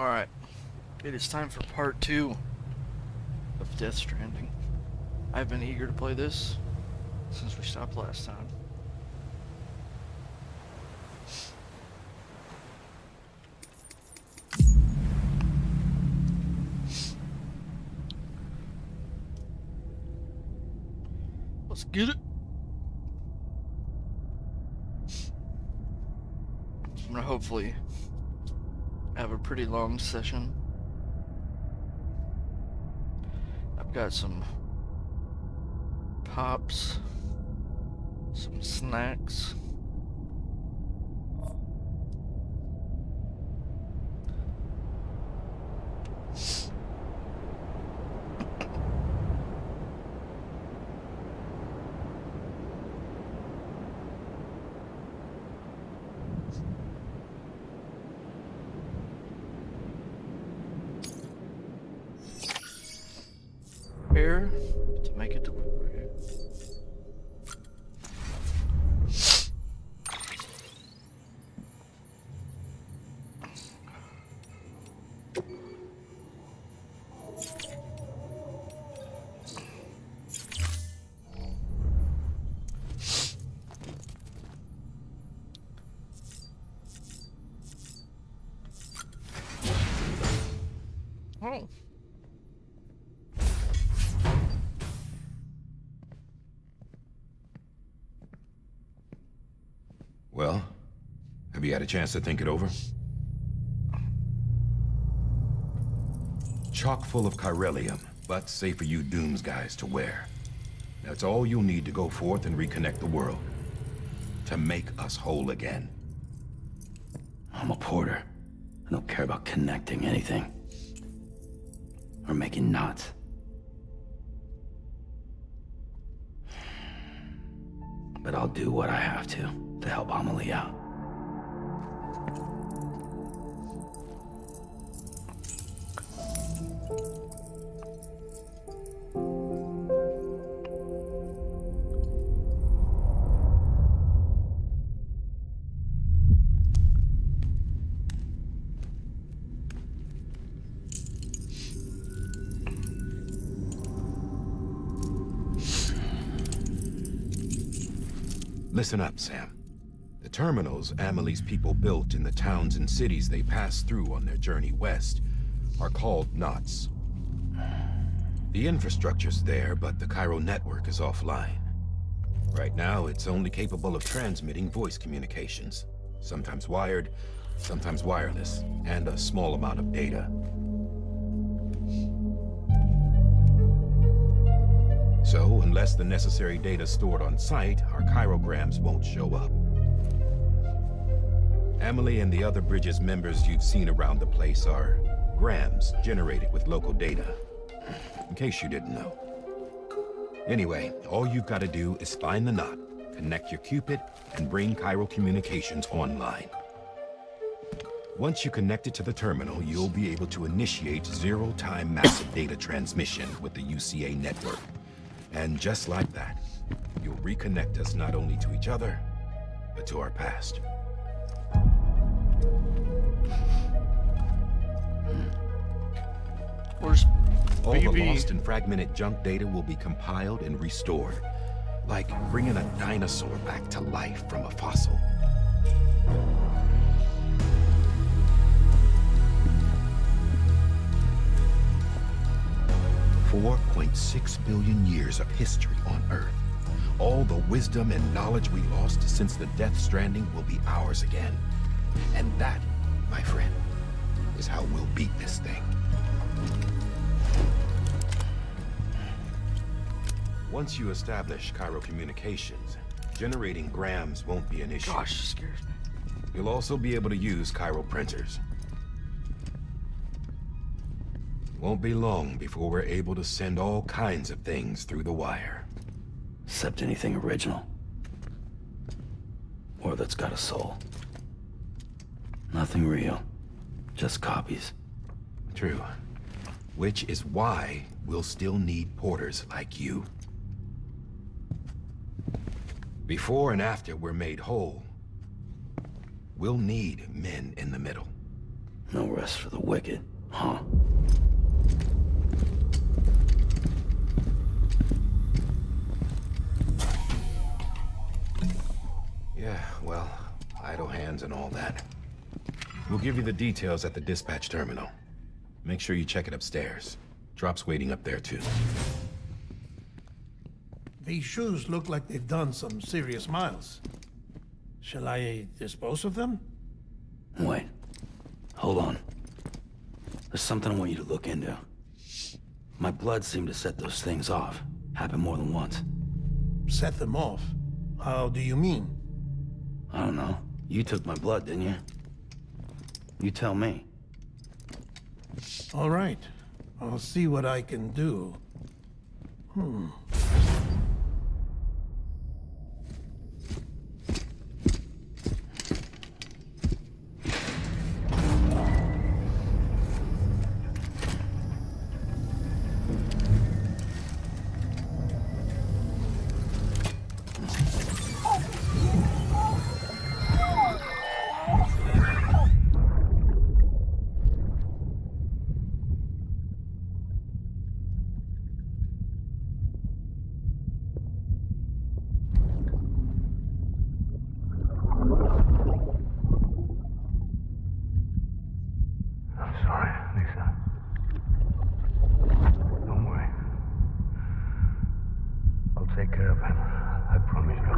Alright, it is time for part 2 of Death Stranding. I've been eager to play this since we stopped last time. Let's get it! I'm gonna hopefully have a pretty long session. I've got some pops, some snacks. Prepare to make a delivery. Oh. Well, have you had a chance to think it over? Chock full of chiralium, but safe for you Dooms guys to wear. That's all you'll need to go forth and reconnect the world. To make us whole again. I'm a porter. I don't care about connecting anything. Or making knots. But I'll do what I have to help Amelie out. Listen up, Sam. The terminals Amelie's people built in the towns and cities they passed through on their journey west are called knots. The infrastructure's there, but the Cairo network is offline. Right now, it's only capable of transmitting voice communications. Sometimes wired, sometimes wireless, and a small amount of data. So, unless the necessary data stored on site, our chirograms won't show up. Amelie and the other Bridges members you've seen around the place are grams generated with local data. In case you didn't know. Anyway, all you've got to do is find the knot, connect your Cupid, and bring Cairo communications online. Once you connect it to the terminal, you'll be able to initiate zero-time massive data transmission with the UCA network. And just like that, you'll reconnect us not only to each other, but to our past. Where's All the BB? lost and fragmented junk data will be compiled and restored. Like bringing a dinosaur back to life from a fossil. $4.6 billion years of history on Earth. All the wisdom and knowledge we lost since the Death Stranding will be ours again. And that, my friend, is how we'll beat this thing. Once you establish Cairo communications, generating grams won't be an issue. Gosh, it scares me. You'll also be able to use Cairo printers. Won't be long before we're able to send all kinds of things through the wire. Except anything original. Or that's got a soul. Nothing real. Just copies. True. Which is why we'll still need porters like you. Before and after we're made whole, we'll need men in the middle. No rest for the wicked, huh? Yeah, well, idle hands and all that. We'll give you the details at the dispatch terminal. Make sure you check it upstairs. Drop's waiting up there, too. These shoes look like they've done some serious miles. Shall I dispose of them? Wait. Hold on. There's something I want you to look into. My blood seemed to set those things off. Happened more than once. Set them off? How do you mean? I don't know. You took my blood, didn't you? You tell me. All right. I'll see what I can do. I'm sorry, Lisa. Don't worry. I'll take care of him. I promise you.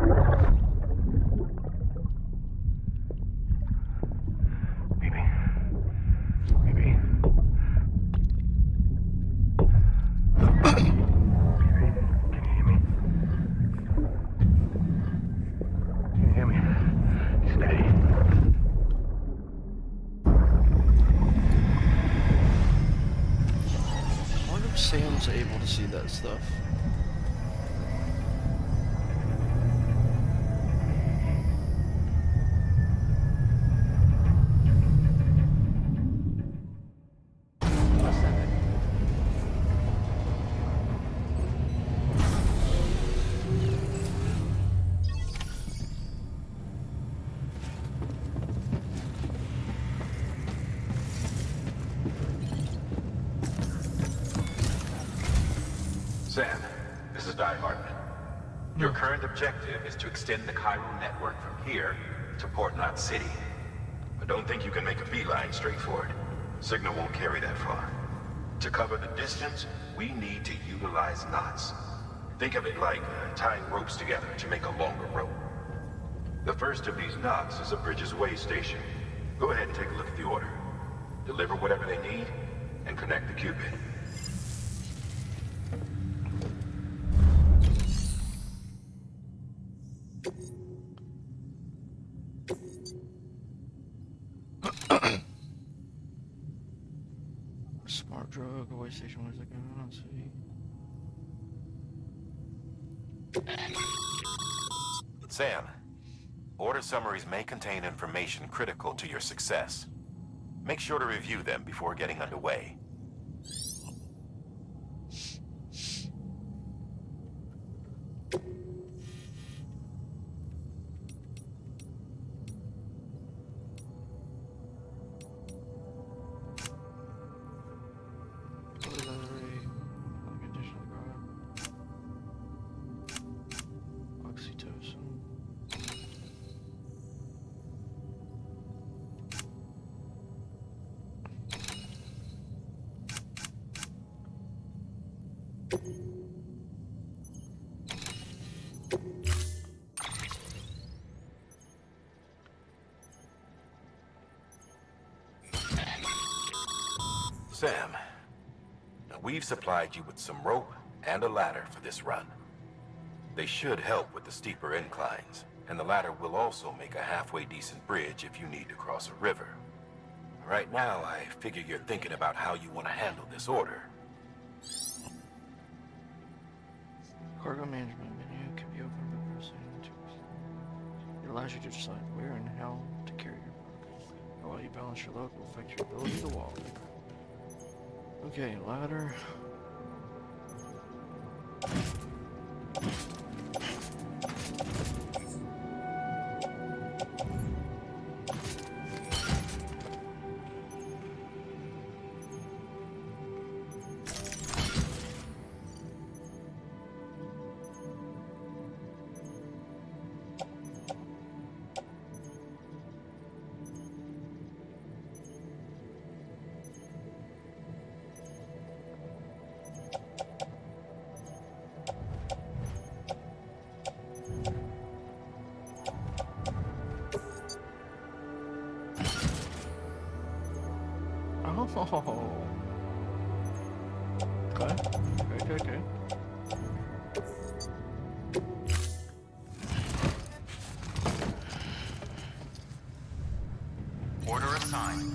Baby. Baby. Baby, can you hear me? Can you hear me? Steady. I wonder if Sam's able to see that stuff. Sam, this is Di Hartman. Your current objective is to extend the chiral network from here to Port Knot City. But don't think you can make a beeline straight for it. Signal won't carry that far. To cover the distance, we need to utilize knots. Think of it like tying ropes together to make a longer rope. The first of these knots is a Bridges Way station. Go ahead and take a look at the order. Deliver whatever they need, and connect the Cupid. Smart drug, away station, where's it going? Let's see. Sam, order summaries may contain information critical to your success. Make sure to review them before getting underway. Sam, we've supplied you with some rope and a ladder for this run. They should help with the steeper inclines, and the ladder will also make a halfway decent bridge if you need to cross a river. Right now, I figure you're thinking about how you want to handle this order. Cargo management menu can be opened by pressing two. It allows you to decide where and how to carry your cargo. How well you balance your load will affect your ability to walk. Okay, ladder. Oh. Okay. Order assigned.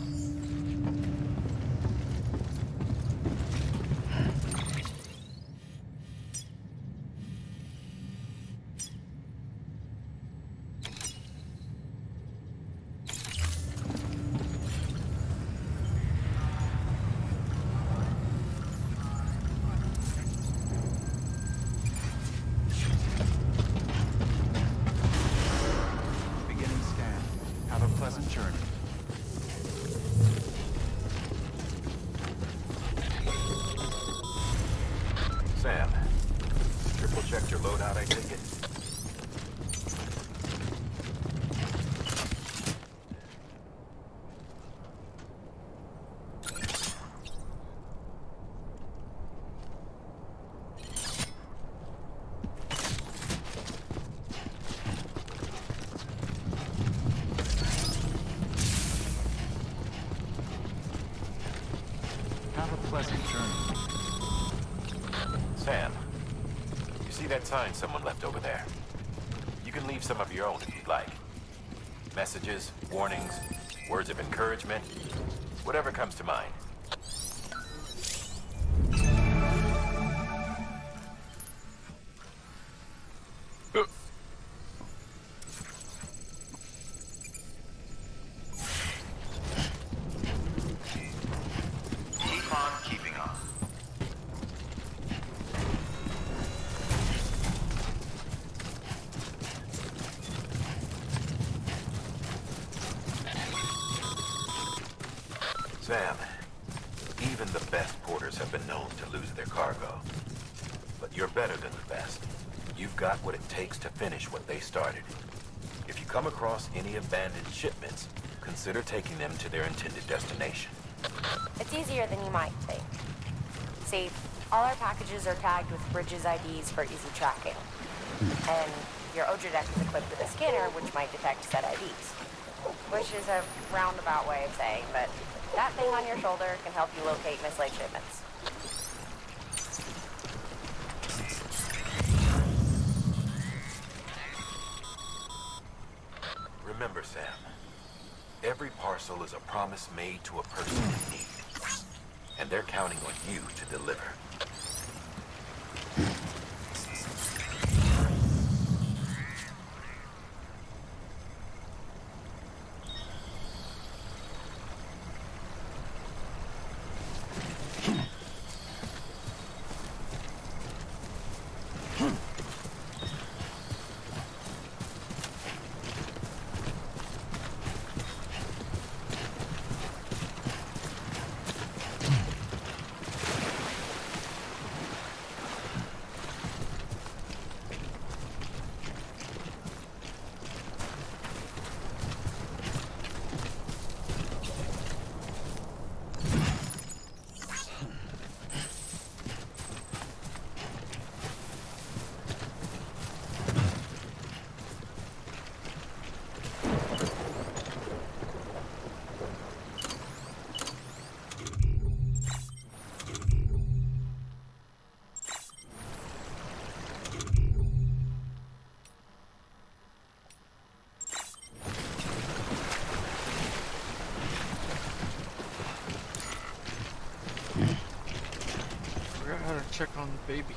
Beginning scan. Have a pleasant journey. Sam, triple checked your loadout, I take it? Have a pleasant journey. Sam, you see that sign someone left over there? You can leave some of your own if you'd like. Messages, warnings, words of encouragement, whatever comes to mind. Keep on keeping on. Sam, even the best porters have been known to lose their cargo. But you're better than the best. You've got what it takes to finish what they started. If you come across any abandoned shipments, consider taking them to their intended destination. It's easier than you might think. See, all our packages are tagged with Bridges IDs for easy tracking. And your Oja deck is equipped with a scanner which might detect said IDs. Which is a roundabout way of saying, but that thing on your shoulder can help you locate mislaid shipments. Remember, Sam, every parcel is a promise made to a person in need. And they're counting on you to deliver. Forgot how to check on the baby.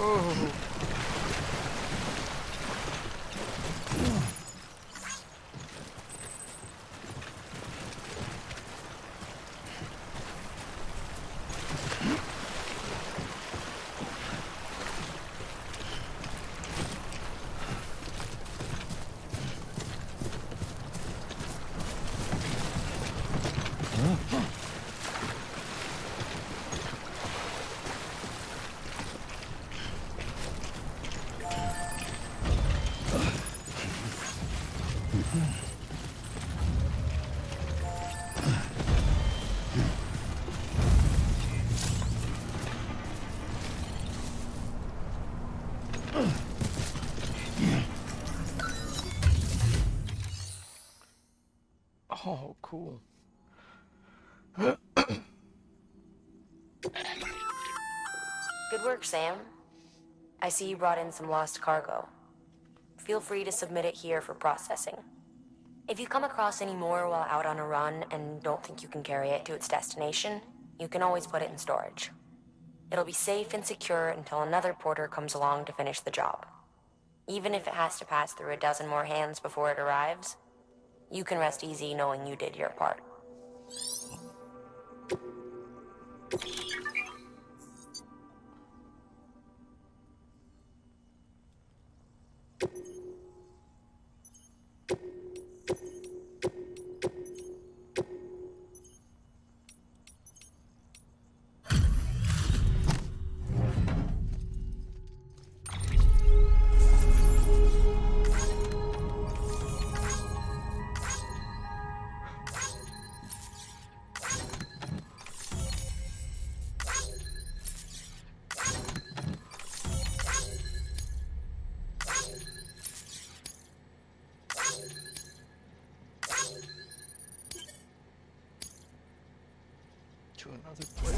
Oh. Oh, cool. Good work, Sam. I see you brought in some lost cargo. Feel free to submit it here for processing. If you come across any more while out on a run and don't think you can carry it to its destination, you can always put it in storage. It'll be safe and secure until another porter comes along to finish the job. Even if it has to pass through a dozen more hands before it arrives, you can rest easy knowing you did your part. To another player.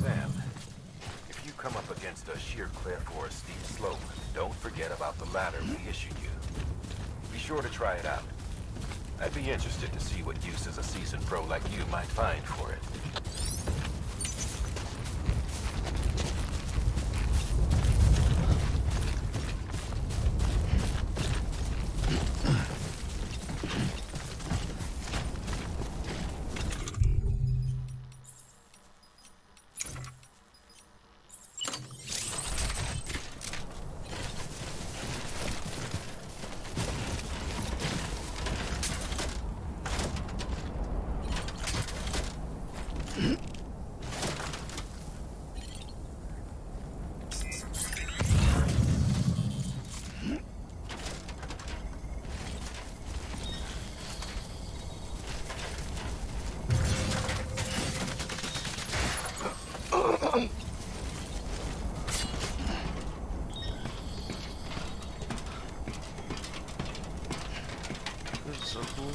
Sam, if you come up against a sheer cliff or a steep slope, don't forget about the ladder we issued you. Be sure to try it out. I'd be interested to see what uses a seasoned pro like you might find for it. This is so cool.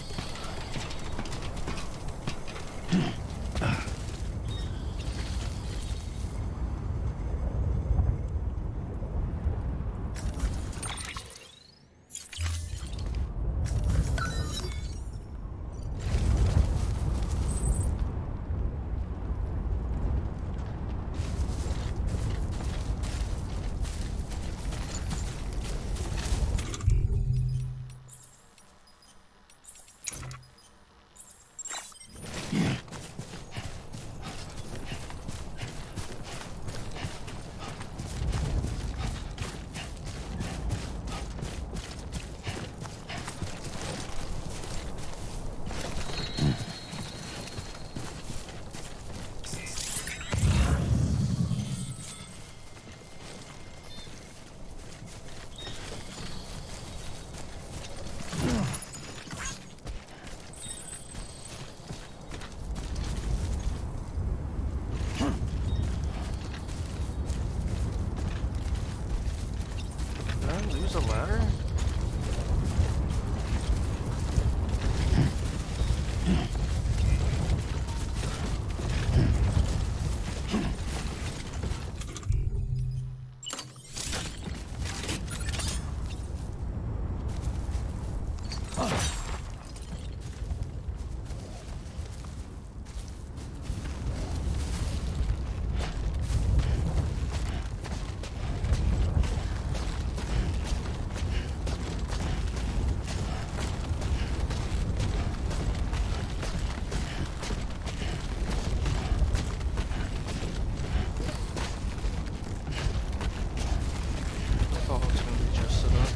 Oh, it's gonna be just set up.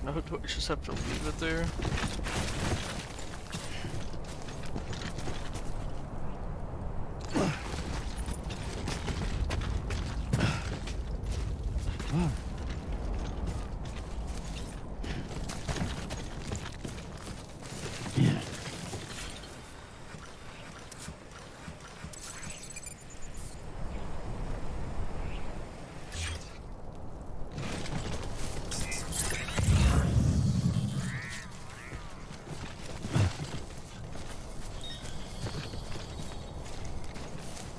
No, do I just have to leave it there? Yeah.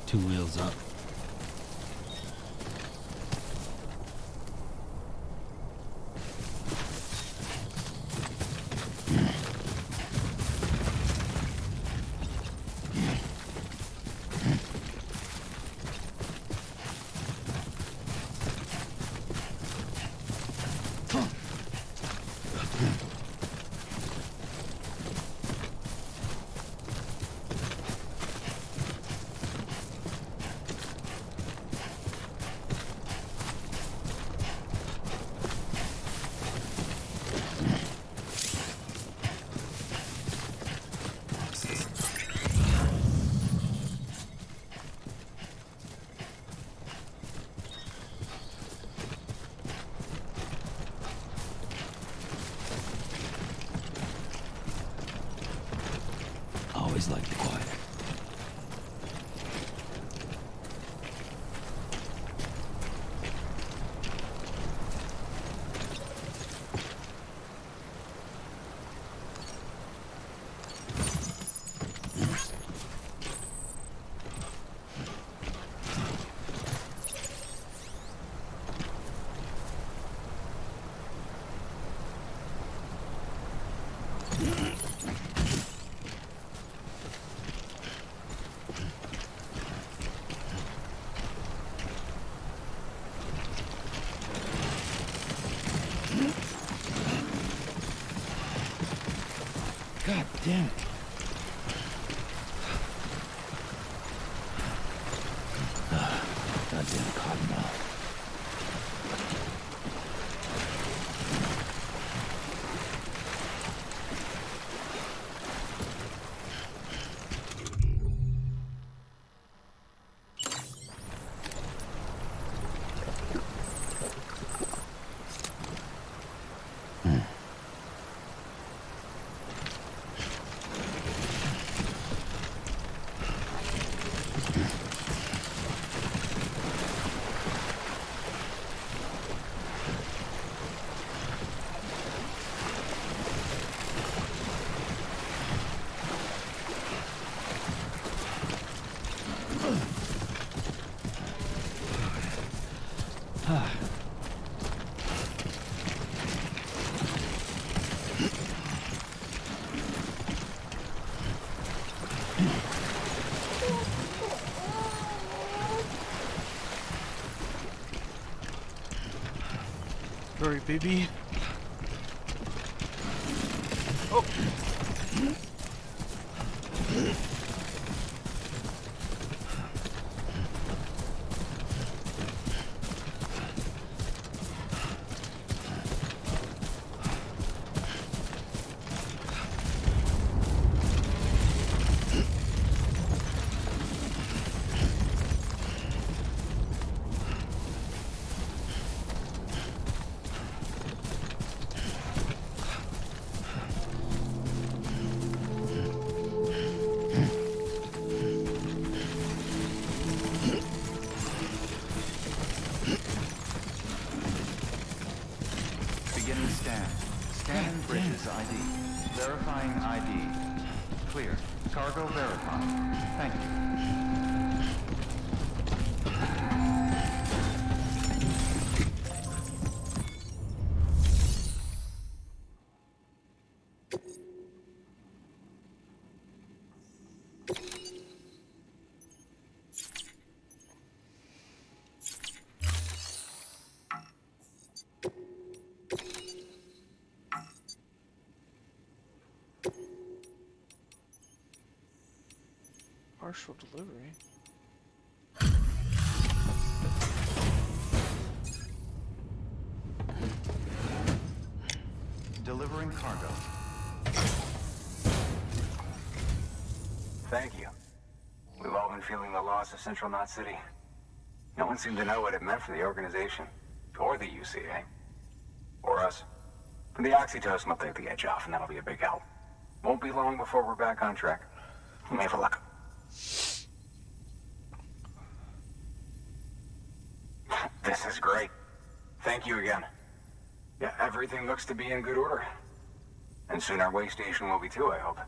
Two wheels up. Always like the quiet. God damn it. Goddamn cottonmouth. Hurry, baby. Oh. Beginning scan. Scanning Bridges ID. Verifying ID. Clear. Cargo verified. Thank you. Partial delivery. Delivering cargo. Thank you. We've all been feeling the loss of Central Knot City. No one seemed to know what it meant for the organization, or the UCA, or us. But the oxytocin will take the edge off, and that'll be a big help. Won't be long before we're back on track. We may have luck. This is great. Thank you again. Yeah, everything looks to be in good order. And soon our way station will be too, I hope.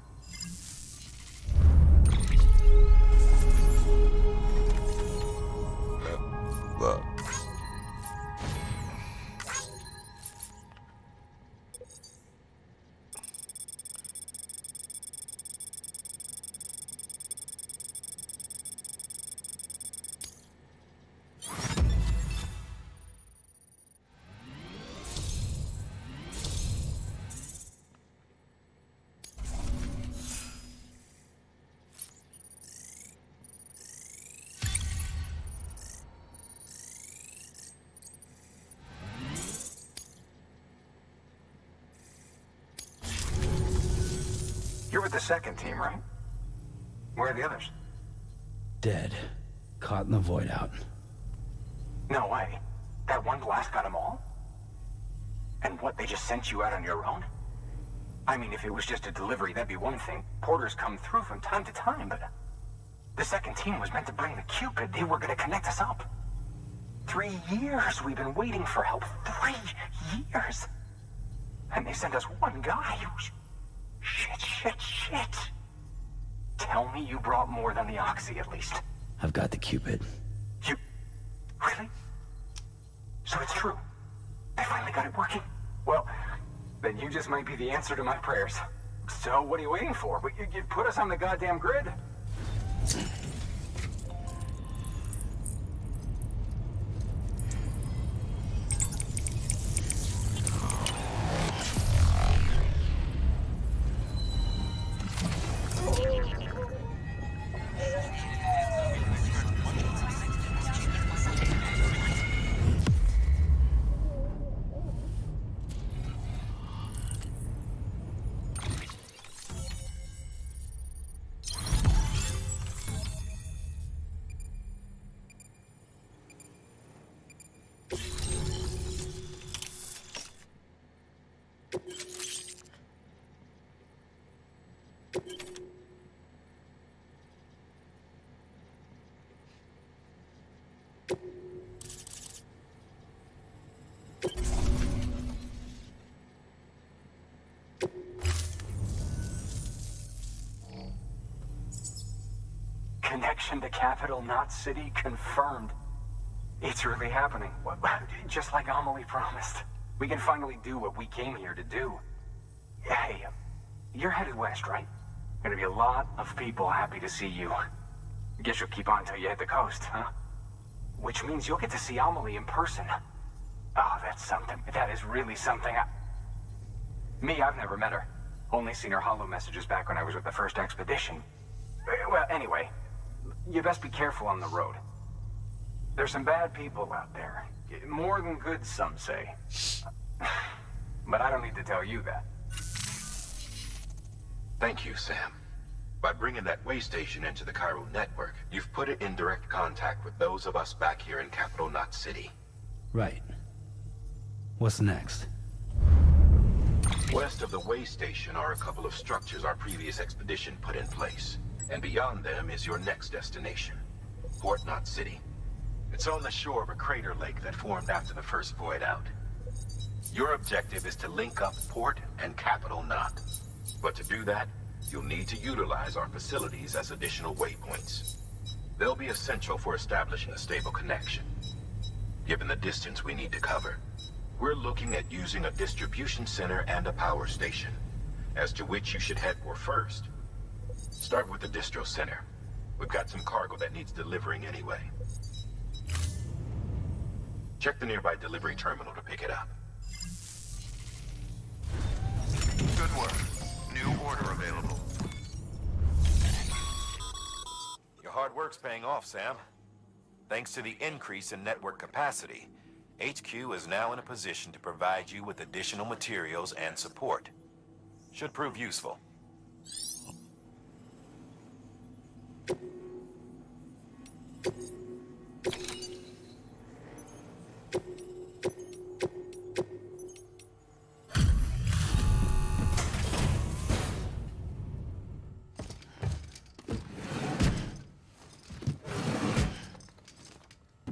You're with the second team, right? Where are the others? Dead. Caught in the void out. No way. That one blast got them all? And what, they just sent you out on your own? I mean, if it was just a delivery, that'd be one thing. Porters come through from time to time, but... The second team was meant to bring the Cupid. They were gonna connect us up. 3 years we've been waiting for help. 3 years! And they sent us one guy. Shit. Tell me you brought more than the Oxy, at least. I've got the Cupid. You... Really? So it's true. They finally got it working. Well, then you just might be the answer to my prayers. So what are you waiting for? You put us on the goddamn grid. Connection to Capital Knot City confirmed. It's really happening. Just like Amelie promised. We can finally do what we came here to do. Hey, you're headed west, right? Gonna be a lot of people happy to see you. Guess you'll keep on till you hit the coast, huh? Which means you'll get to see Amelie in person. Oh, that's something. That is really something. Me, I've never met her. Only seen her holo messages back when I was with the first expedition. Well, anyway, you best be careful on the road. There's some bad people out there. More than good, some say. But I don't need to tell you that. Thank you, Sam. By bringing that way station into the Cairo network, you've put it in direct contact with those of us back here in Capital Knot City. Right. What's next? West of the way station are a couple of structures our previous expedition put in place. And beyond them is your next destination, Fort Knot City. It's on the shore of a crater lake that formed after the first void out. Your objective is to link up Port and Capital Knot. But to do that, you'll need to utilize our facilities as additional waypoints. They'll be essential for establishing a stable connection. Given the distance we need to cover, we're looking at using a distribution center and a power station, as to which you should head for first. Start with the distro center. We've got some cargo that needs delivering anyway. Check the nearby delivery terminal to pick it up. Good work. New order available. Your hard work's paying off, Sam. Thanks to the increase in network capacity, HQ is now in a position to provide you with additional materials and support. Should prove useful.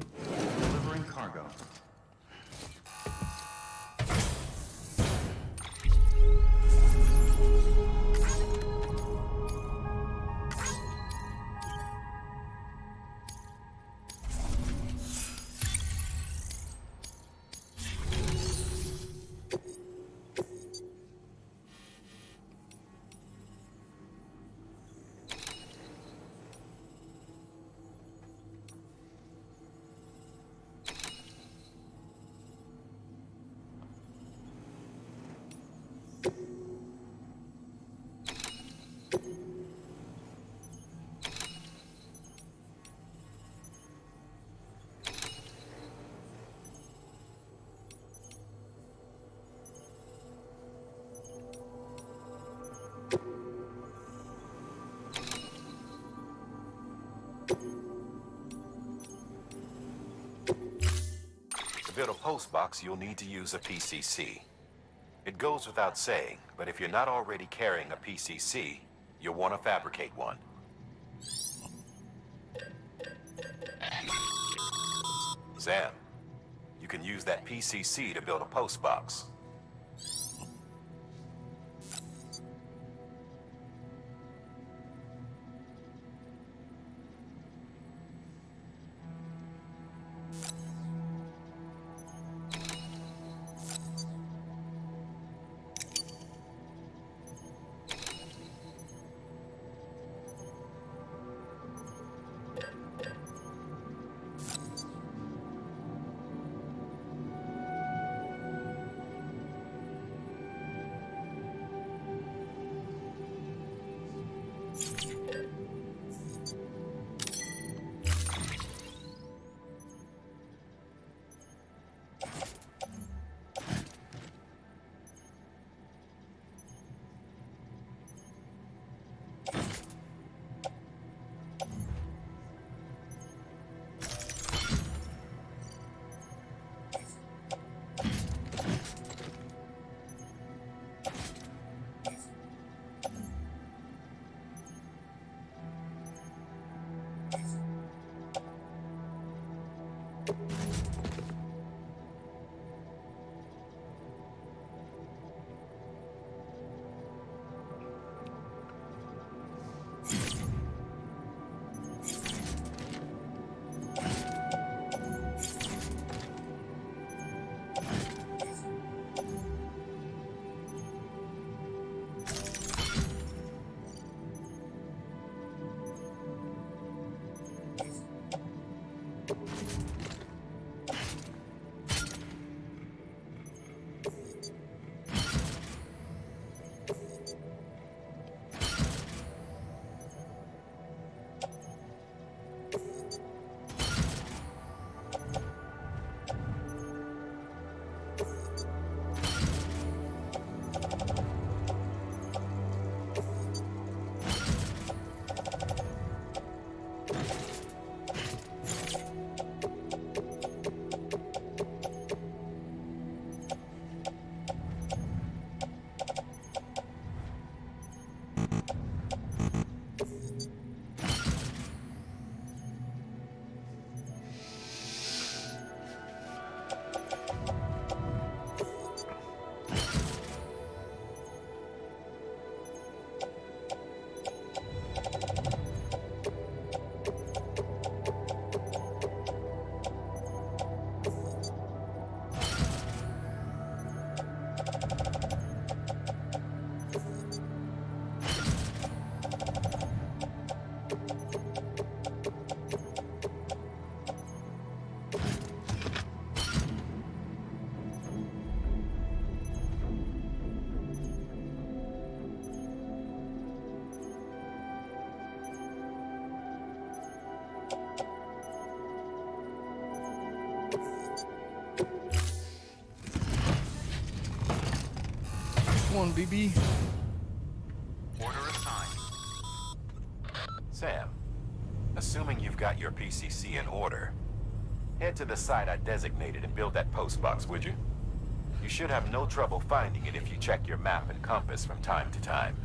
Delivering cargo. To build a post box, you'll need to use a PCC. It goes without saying, but if you're not already carrying a PCC, you'll want to fabricate one. Sam, you can use that PCC to build a post box. one, BB. Order assigned. Sam, assuming you've got your PCC in order, head to the site I designated and build that postbox, would you? You should have no trouble finding it if you check your map and compass from time to time.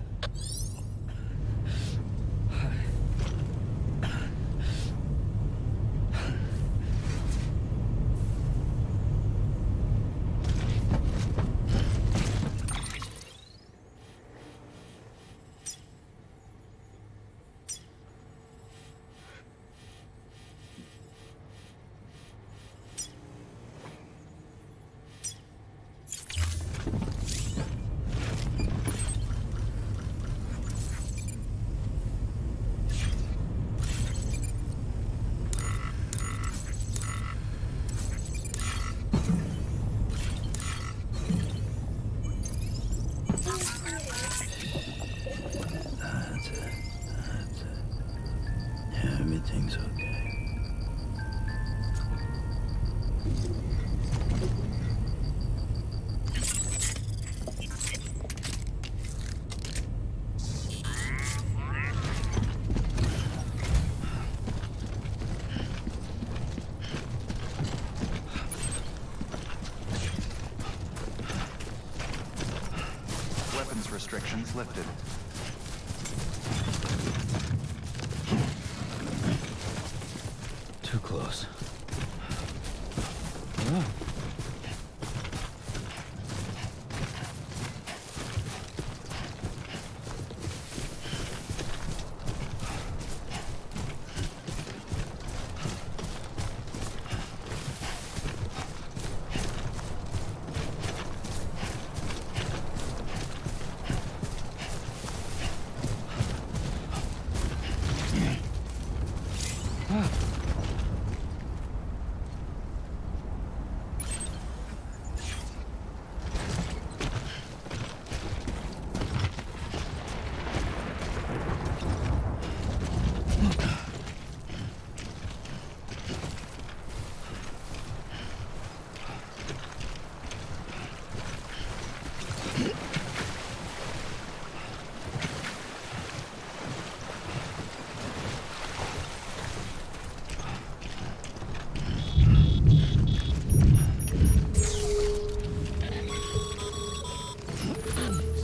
That's it. That's it. Yeah, everything's okay. Weapons restrictions lifted. Too close. Oh.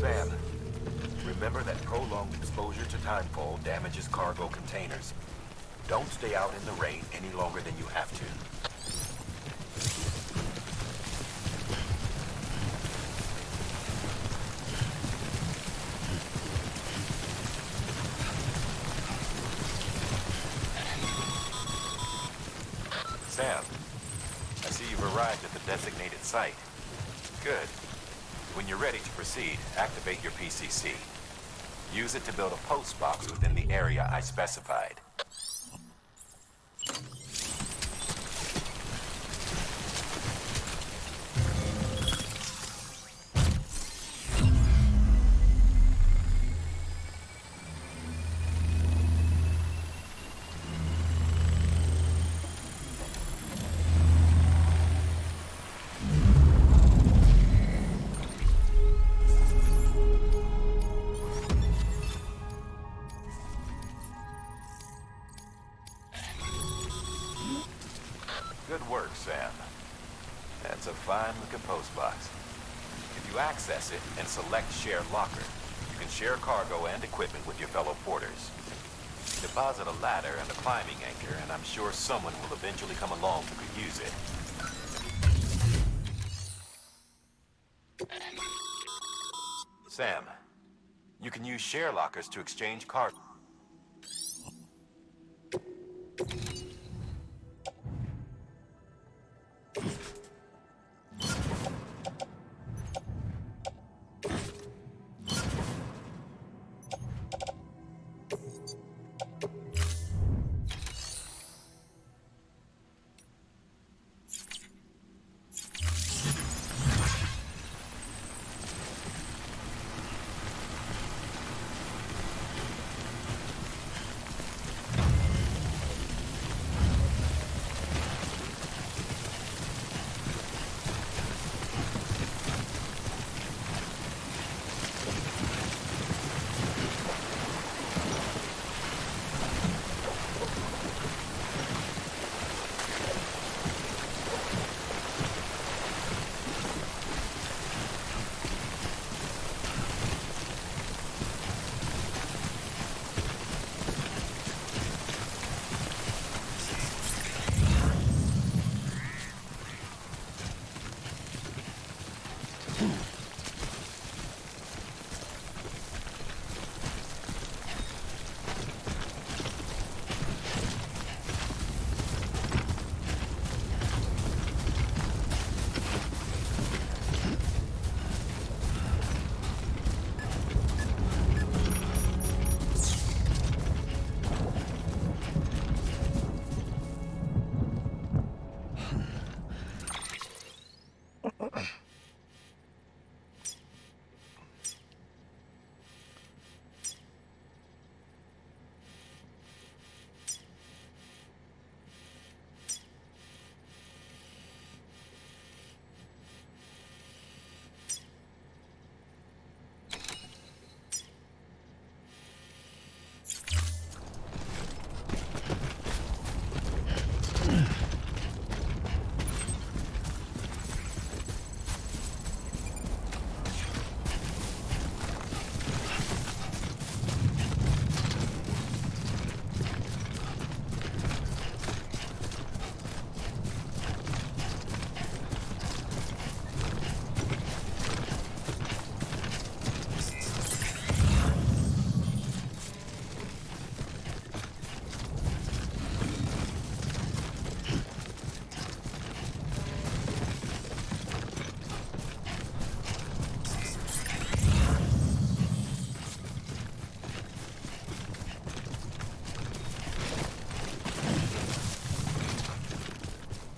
Sam, remember that prolonged exposure to timefall damages cargo containers. Don't stay out in the rain any longer than you have to. Sam, I see you've arrived at the designated site. Good. When you're ready to proceed, activate your PCC. Use it to build a post box within the area I specified. Good work, Sam. That's a fine-looking postbox. If you access it and select Share Locker, you can share cargo and equipment with your fellow porters. Deposit a ladder and a climbing anchor, and I'm sure someone will eventually come along who could use it. Sam, you can use share lockers to exchange cargo.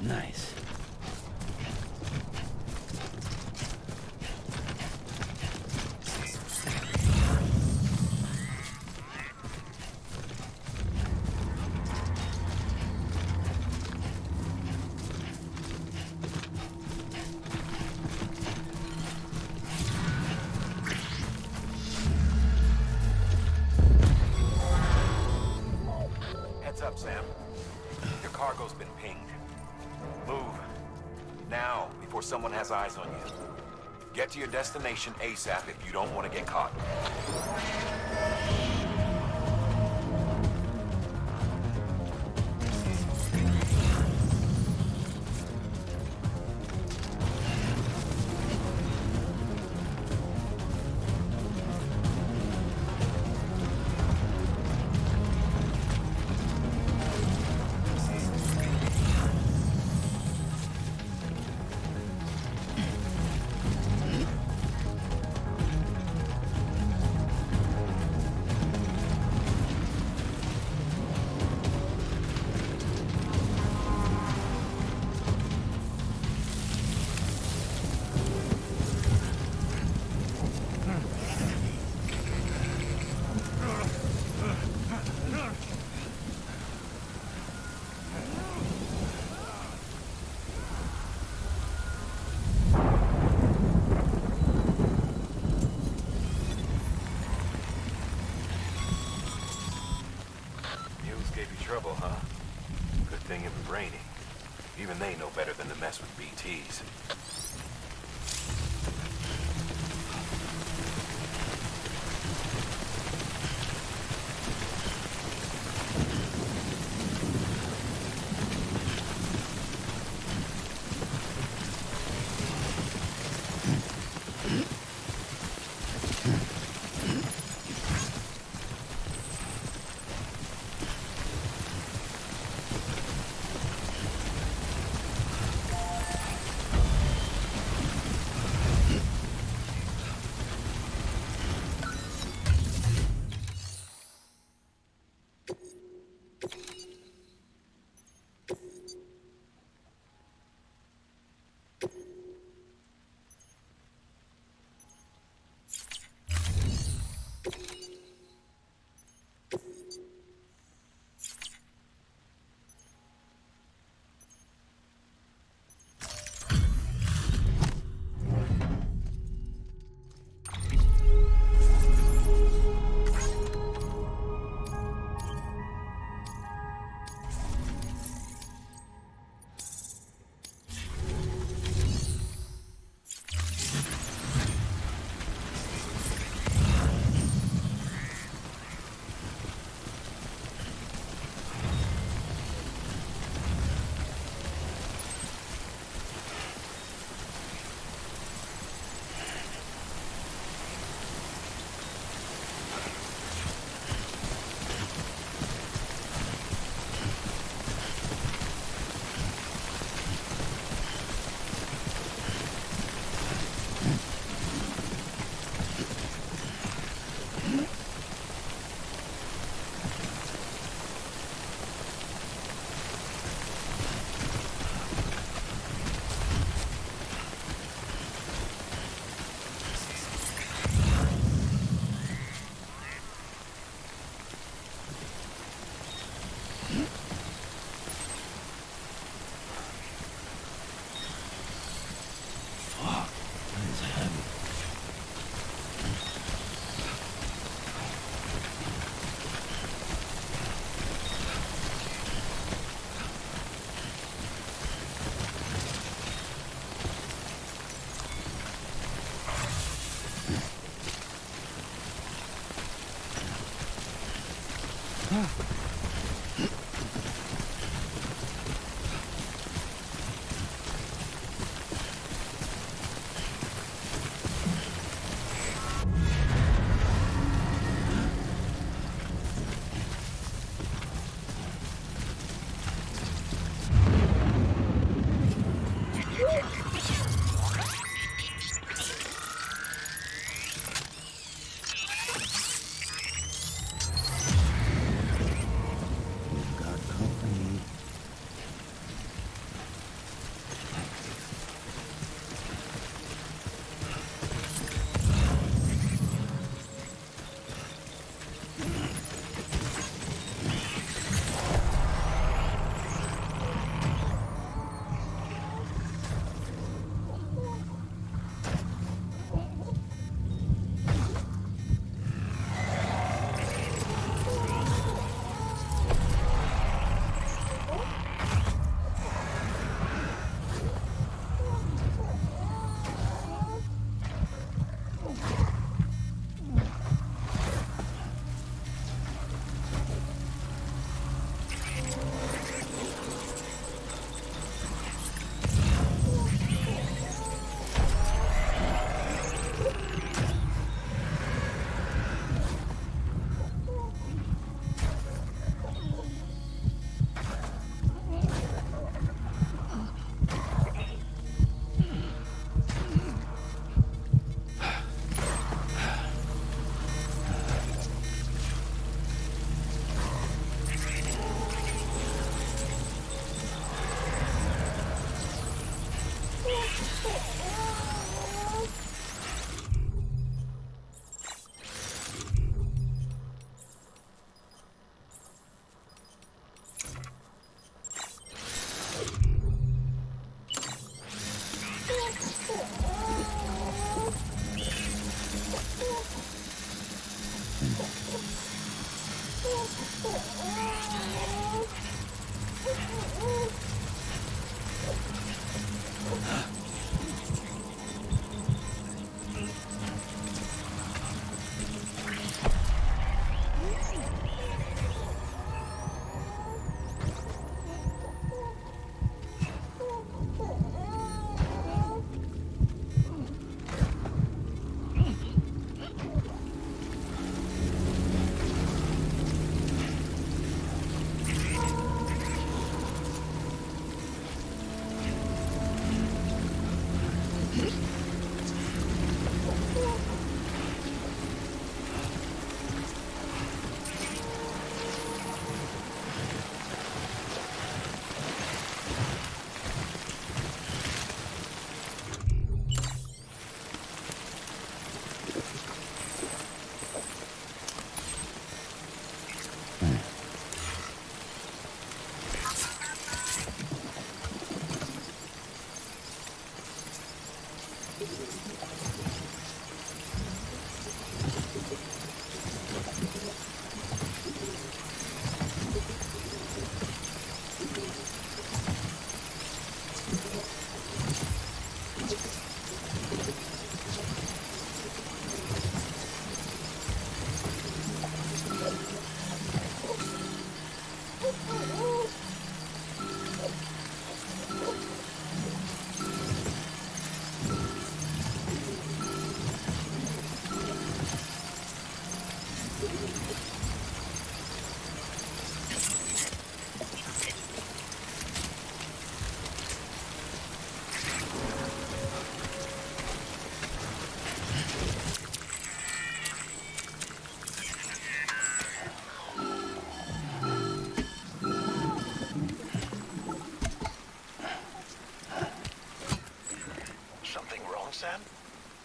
Nice. Heads up, Sam. Your cargo's been pinged. Move. Now, before someone has eyes on you. Get to your destination ASAP if you don't want to get caught. Trouble, huh? Good thing it was raining. Even they know better than to mess with BTs. Got company.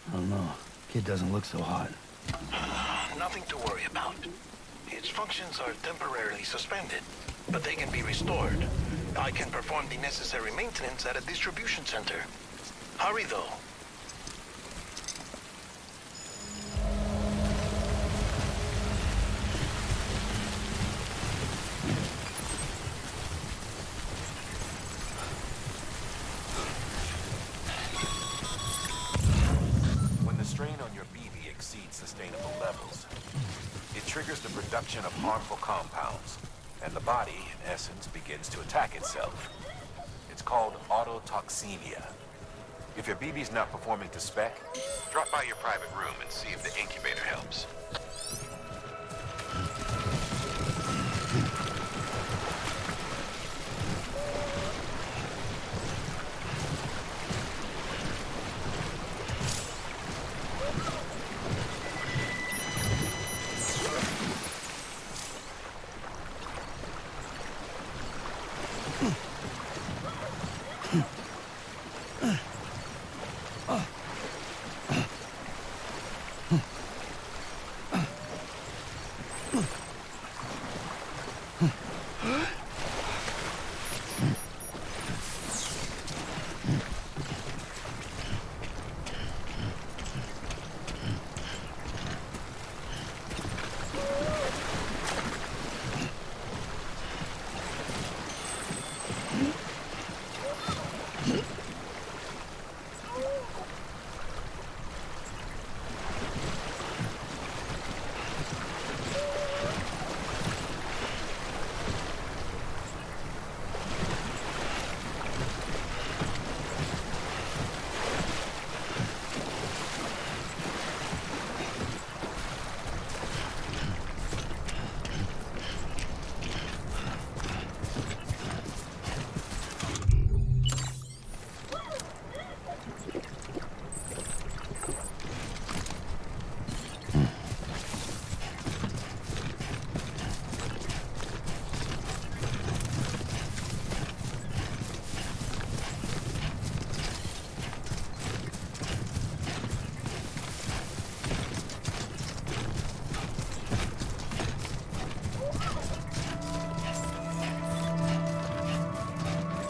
I don't know. Kid doesn't look so hot. Nothing to worry about. Its functions are temporarily suspended, but they can be restored. I can perform the necessary maintenance at a distribution center. Hurry, though. When the strain on your BB exceeds sustainable levels, it triggers triggers the production of harmful compounds, and the body, in essence, begins to attack itself. It's called autotoxemia. If your BB's not performing to spec, drop by your private room and see if the incubator helps.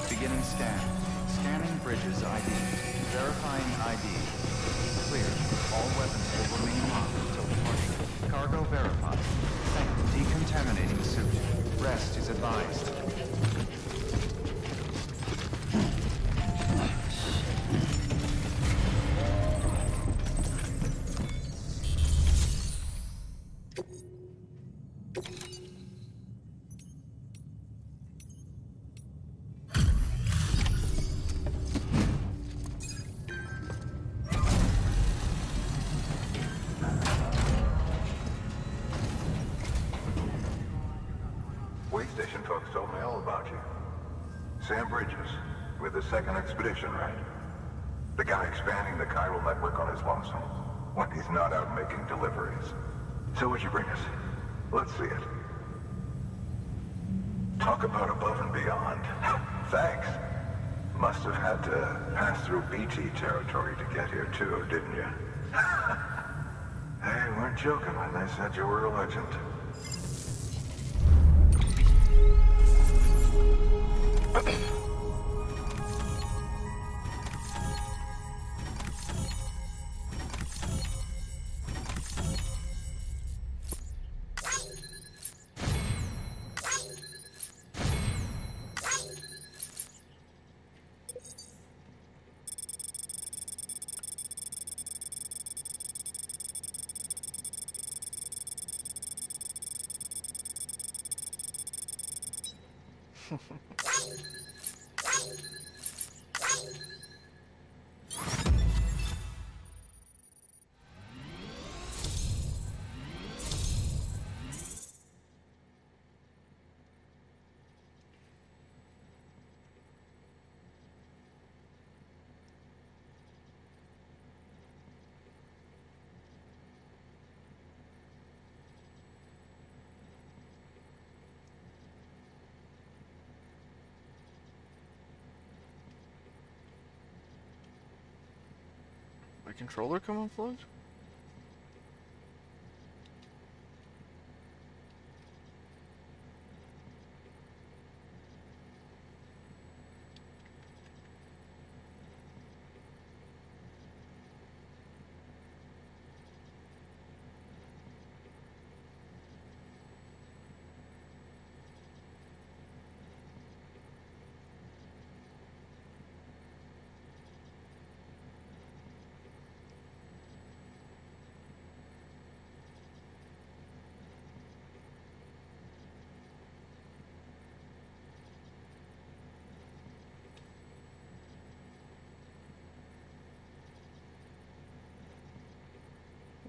Beginning scan. Scanning bridges ID. Verifying ID. Clear. All weapons will remain locked until departure. Cargo verified. Decontaminating suit. Rest is advised. Way station folks told me all about you. Sam Bridges, with the second expedition, right? The guy expanding the chiral network on his lonesome, when he's not out making deliveries. So what'd you bring us? Let's see it. Talk about above and beyond. Thanks. Must have had to pass through BT territory to get here too, didn't you? They weren't joking when they said you were a legend. My controller come unplugged?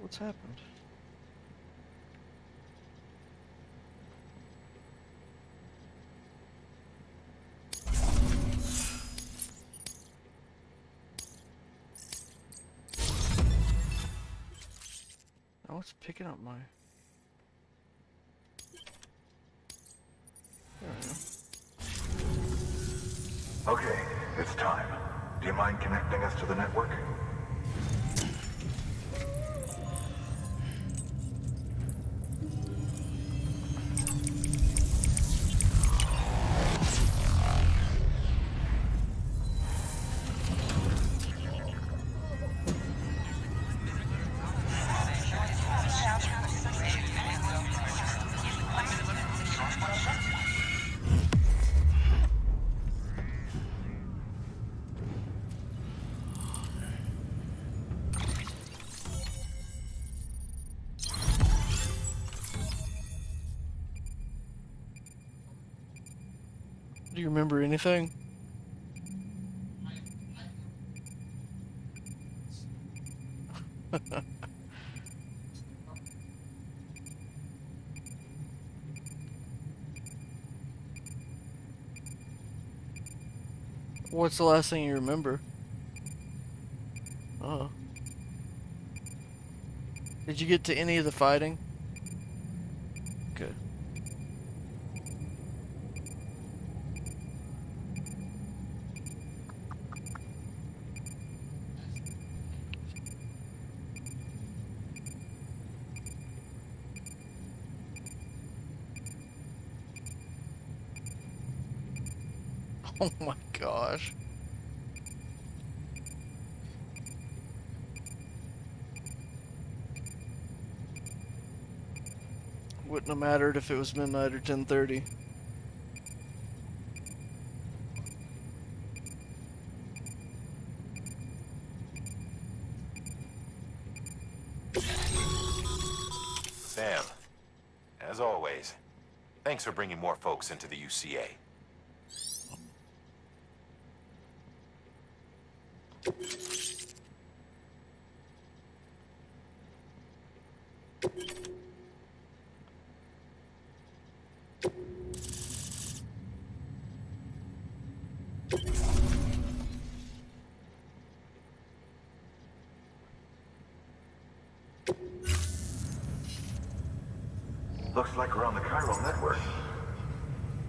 What's happened? Oh, it's picking up my... There we go. Okay, it's time. Do you mind connecting us to the network? Do you remember anything? What's the last thing you remember? Oh. Did you get to any of the fighting? Good. Oh my gosh. Wouldn't have mattered if it was midnight or 10:30. Sam, as always, thanks for bringing more folks into the UCA. Looks like we're on the chiral network.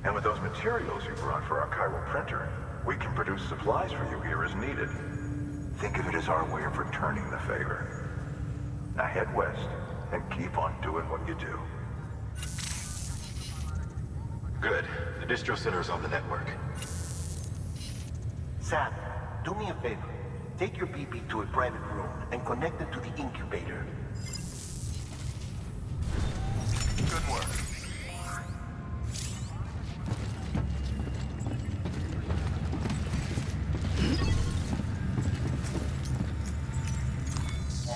And with those materials you brought for our chiral printer, we can produce supplies for you here as needed. Think of it as our way of returning the favor. Now head west and keep on doing what you do. Good. The distro center is on the network. Sam, do me a favor. Take your BB to a private room and connect it to the incubator. Good work.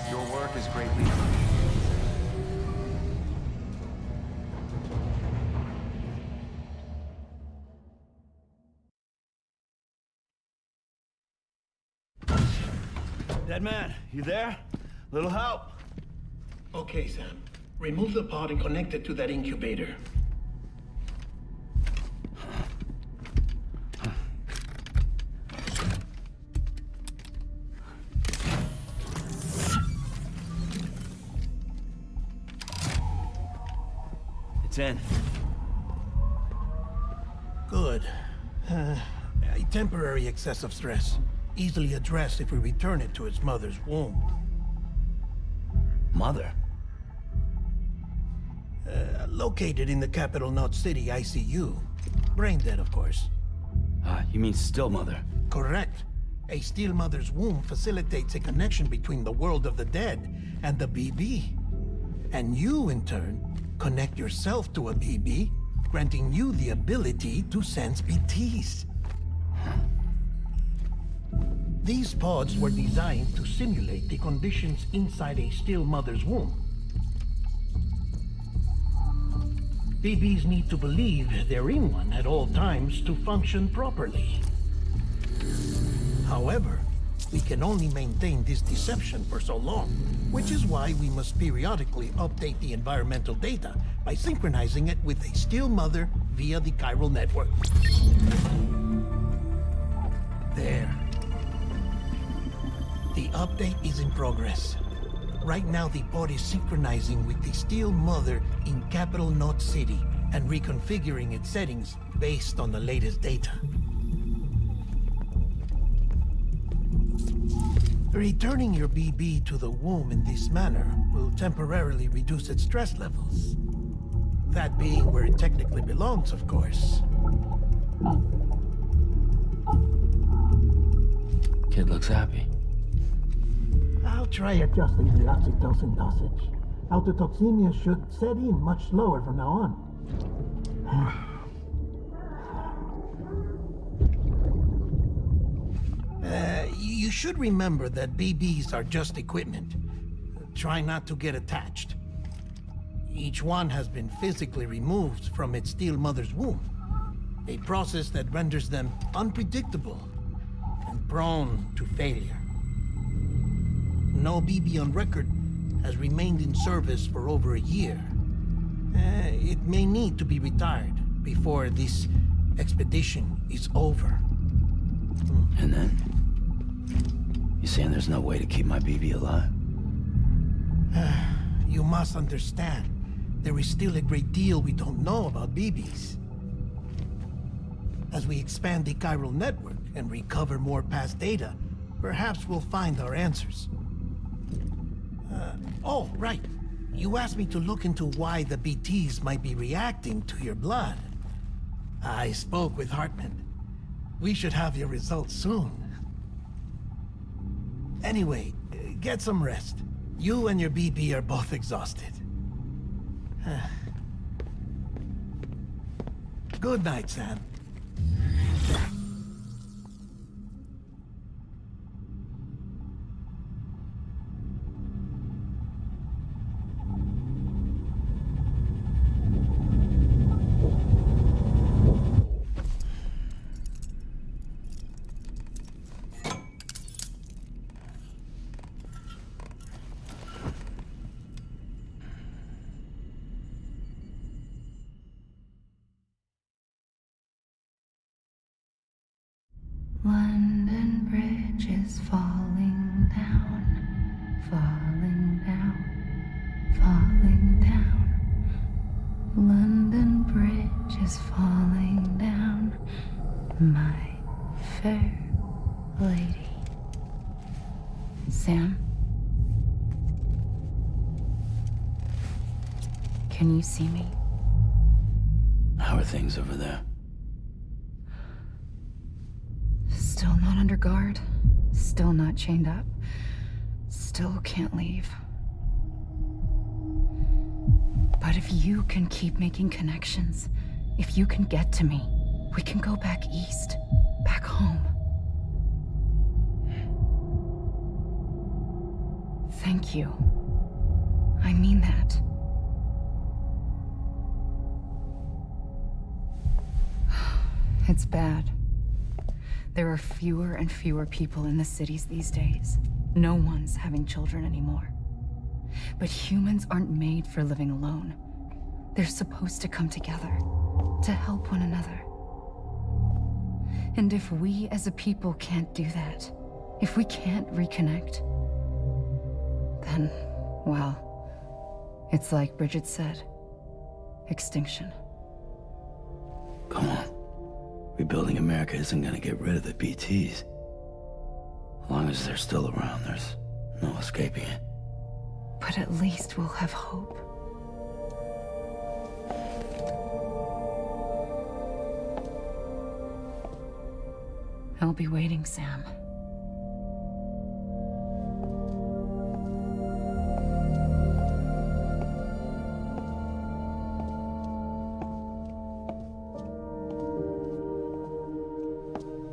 Your work is greatly appreciated. Dead man, you there? Little help? Okay, Sam. Remove the pod and connect it to that incubator. It's in. Good. A temporary excessive stress. Easily addressed if we return it to its mother's womb. Mother? Located in the capital Knot City ICU. Brain dead, of course. You mean still mother? Correct. A still mother's womb facilitates a connection between the world of the dead and the BB. And you, in turn, connect yourself to a BB, granting you the ability to sense BTs. These pods were designed to simulate the conditions inside a still mother's womb. BBs need to believe they're in one at all times to function properly. However, We can only maintain this deception for so long, which is why we must periodically update the environmental data by synchronizing it with a still mother via the chiral network. There. The update is in progress. Right now, the pod is synchronizing with the Steel Mother in Capital Knot City and reconfiguring its settings based on the latest data. Returning your BB to the womb in this manner will temporarily reduce its stress levels. That being where it technically belongs, of course. Kid looks happy. I'll try adjusting the oxytocin dosage. Autotoxemia should set in much slower from now on. You should remember that BBs are just equipment. Try not to get attached. Each one has been physically removed from its steel mother's womb. A process that renders them unpredictable and prone to failure. No BB on record has remained in service for over a year. It may need to be retired before this expedition is over. And then? You saying there's no way to keep my BB alive? You must understand, there is still a great deal we don't know about BBs. As we expand the chiral network and recover more past data, perhaps we'll find our answers. Oh, right. You asked me to look into why the BTs might be reacting to your blood. I spoke with Hartman. We should have your results soon. Anyway, get some rest. You and your BB are both exhausted. Good night, Sam. London Bridge is falling down, falling down, falling down. London Bridge is falling down, my fair lady. Sam? Can you see me? How are things over there? Still not under guard, still not chained up, still can't leave. But if you can keep making connections, if you can get to me, we can go back east, back home. Thank you. I mean that. It's bad. There are fewer and fewer people in the cities these days. No one's having children anymore. But humans aren't made for living alone. They're supposed to come together, to help one another. And if we as a people can't do that, if we can't reconnect, then, well, it's like Bridget said, extinction. Come on. Rebuilding America isn't gonna get rid of the BTs. As long as they're still around, there's no escaping it. But at least we'll have hope. I'll be waiting, Sam.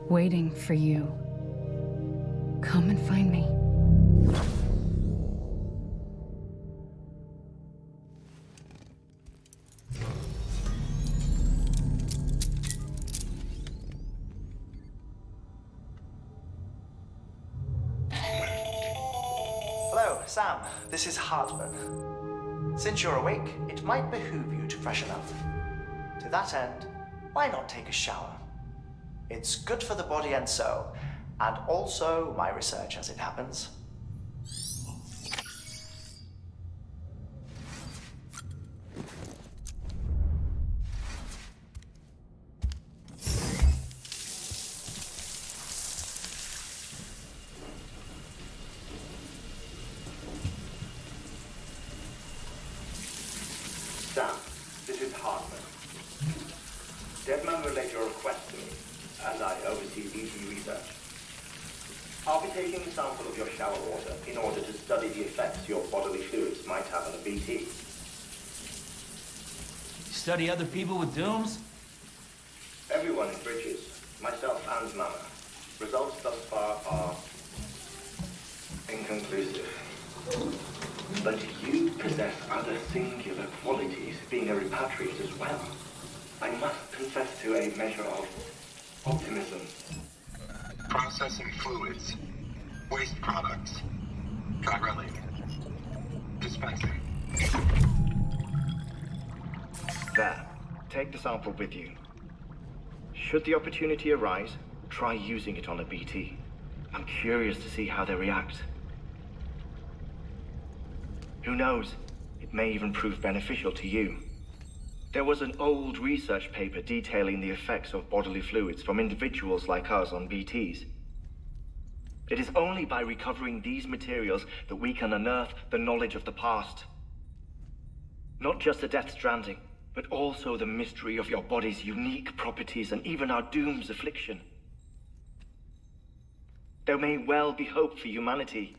Waiting for you. Come and find me. So, Sam, this is Hartman. Since you're awake, it might behoove you to freshen up. To that end, why not take a shower? It's good for the body and soul, and also my research as it happens. Sam, this is Hartman. Deadman relayed your request to me, and I oversee BT research. I'll be taking a sample of your shower water in order to study the effects your bodily fluids might have on a BT. Study other people with dooms? Everyone in Bridges, myself and Mama. Results thus far are inconclusive. But you possess other singular qualities, being a repatriate as well. I must confess to a measure of optimism. Processing fluids. Waste products. Drilling. Dispensing. There. Take the sample with you. Should the opportunity arise, try using it on a BT. I'm curious to see how they react. Who knows? It may even prove beneficial to you. There was an old research paper detailing the effects of bodily fluids from individuals like us on BTs. It is only by recovering these materials that we can unearth the knowledge of the past. Not just the Death Stranding, but also the mystery of your body's unique properties and even our doom's affliction. There may well be hope for humanity.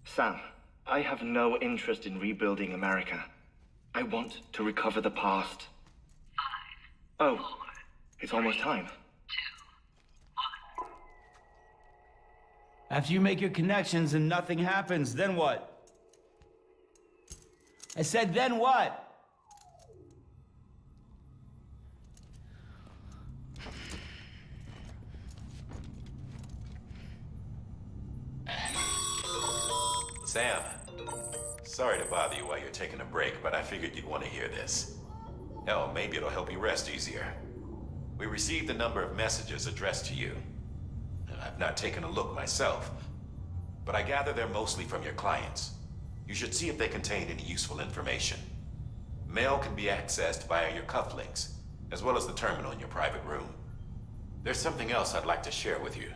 Sam, I have no interest in rebuilding America. I want to recover the past. 5, 4, it's almost time. 2, 1. After you make your connections and nothing happens, then what? I said, then what? Sam, sorry to bother you while you're taking a break, but I figured you'd want to hear this. Hell, maybe it'll help you rest easier. We received a number of messages addressed to you. I've not taken a look myself, but I gather they're mostly from your clients. You should see if they contain any useful information. Mail can be accessed via your cufflinks, as well as the terminal in your private room. There's something else I'd like to share with you.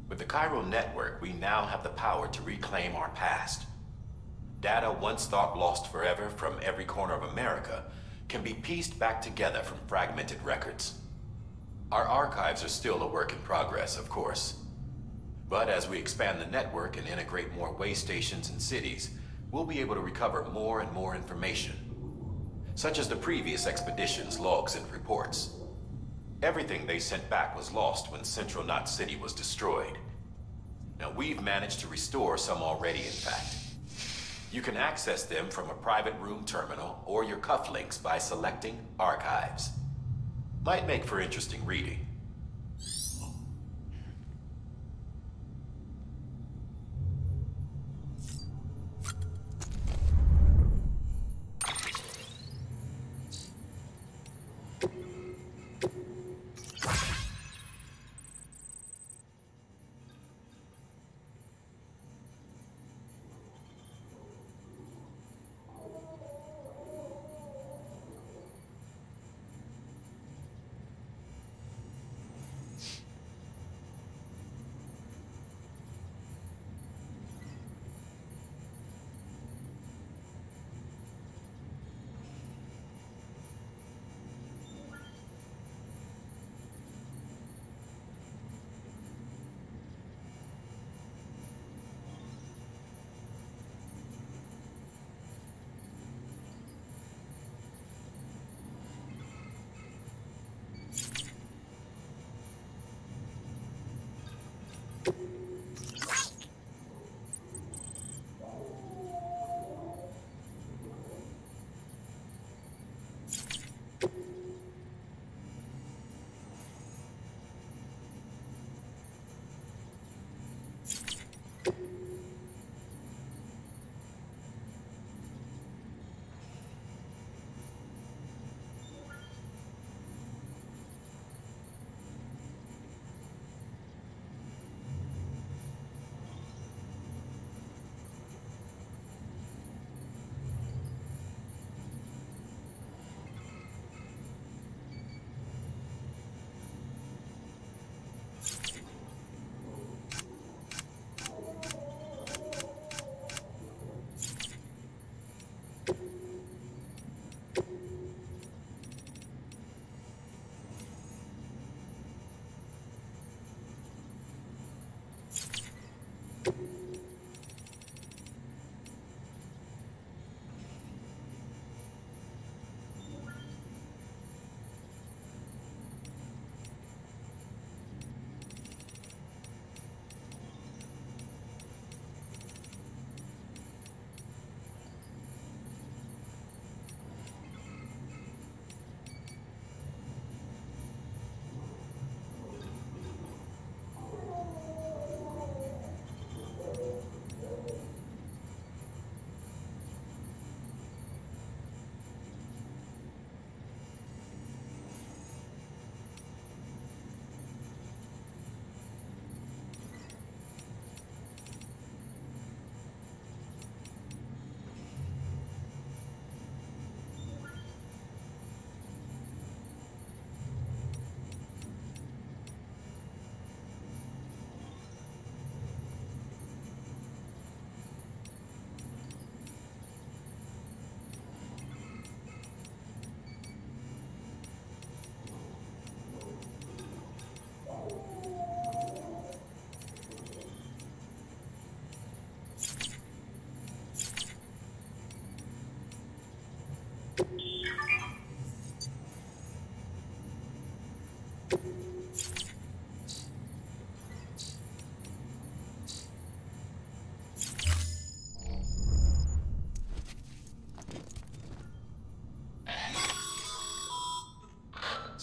With the chiral network, we now have the power to reclaim our past. Data once thought lost forever from every corner of America can be pieced back together from fragmented records. Our archives are still a work in progress, of course. But as we expand the network and integrate more way stations and cities, we'll be able to recover more and more information, such as the previous expedition's logs and reports. Everything they sent back was lost when Central Knot City was destroyed. Now, we've managed to restore some already, in fact. You can access them from a private room terminal or your cufflinks by selecting Archives. Might make for interesting reading.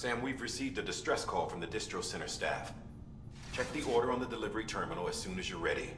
Sam, we've received a distress call from the distro center staff. Check the order on the delivery terminal as soon as you're ready.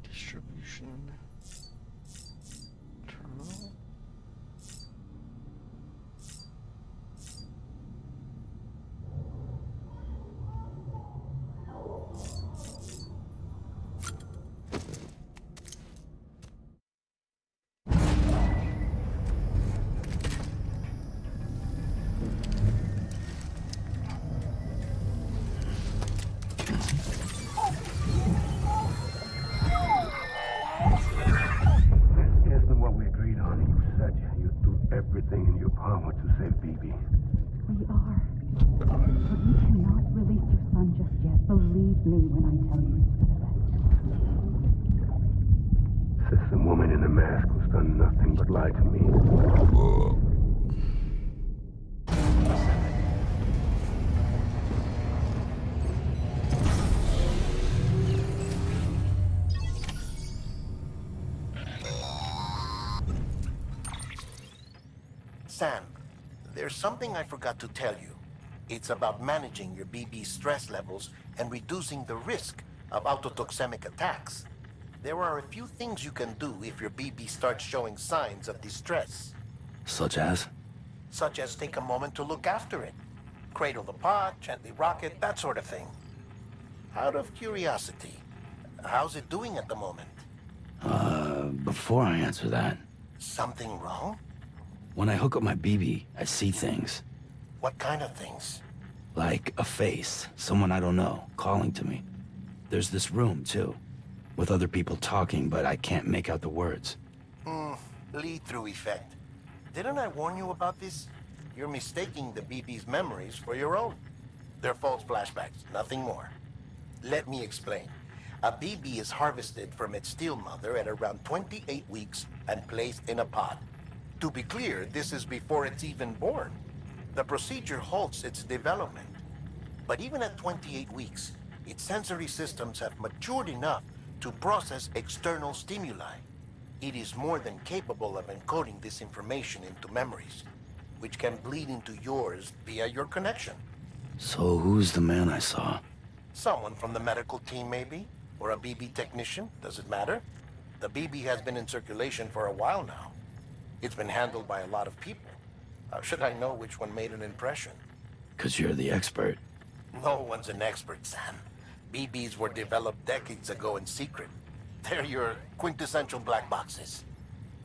Distribution terminal. Isn't what we agreed on. You said you'd do everything in your power to save BB. We are. But we cannot release your son just yet. Believe me when I tell you it's for the best. Says the woman in the mask who's done nothing but lie to me. Sam, there's something I forgot to tell you. It's about managing your BB stress levels and reducing the risk of autotoxemic attacks. There are a few things you can do if your BB starts showing signs of distress. Such as? Such as take a moment to look after it. Cradle the pot, gently rock it, that sort of thing. Out of curiosity, how's it doing at the moment? Before I answer that, Something wrong? when I hook up my BB, I see things. What kind of things? Like a face, someone I don't know, calling to me. There's this room, too, with other people talking, but I can't make out the words. Lead-through effect. Didn't I warn you about this? You're mistaking the BB's memories for your own. They're false flashbacks, nothing more. Let me explain. A BB is harvested from its steel mother at around 28 weeks and placed in a pod. To be clear, this is before it's even born. The procedure halts its development. But even at 28 weeks, its sensory systems have matured enough to process external stimuli. It is more than capable of encoding this information into memories, which can bleed into yours via your connection. So who's the man I saw? Someone from the medical team, maybe? Or a BB technician? Does it matter? The BB has been in circulation for a while now. It's been handled by a lot of people. How should I know which one made an impression? 'Cause you're the expert. No one's an expert, Sam. BBs were developed decades ago in secret. They're your quintessential black boxes.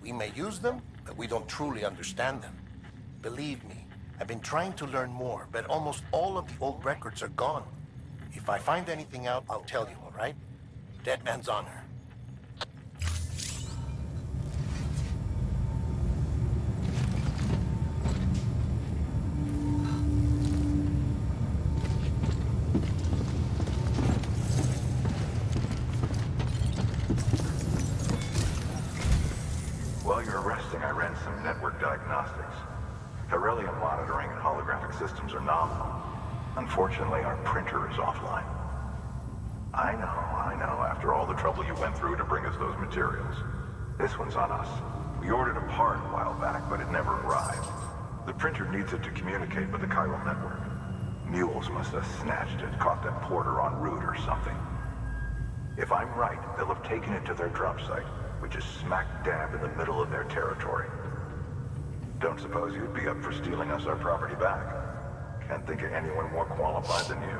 We may use them, but we don't truly understand them. Believe me, I've been trying to learn more, but almost all of the old records are gone. If I find anything out, I'll tell you, all right? Dead man's honor. While you're resting, I ran some network diagnostics. Beryllium monitoring and holographic systems are nominal. Unfortunately, our printer is offline. I know, after all the trouble you went through to bring us those materials. This one's on us. We ordered a part a while back, but it never arrived. The printer needs it to communicate with the chiral network. Mules must have snatched it, caught that porter en route or something. If I'm right, they'll have taken it to their drop site, which is smack dab in the middle of their territory. Don't suppose you'd be up for stealing us our property back? Can't think of anyone more qualified than you.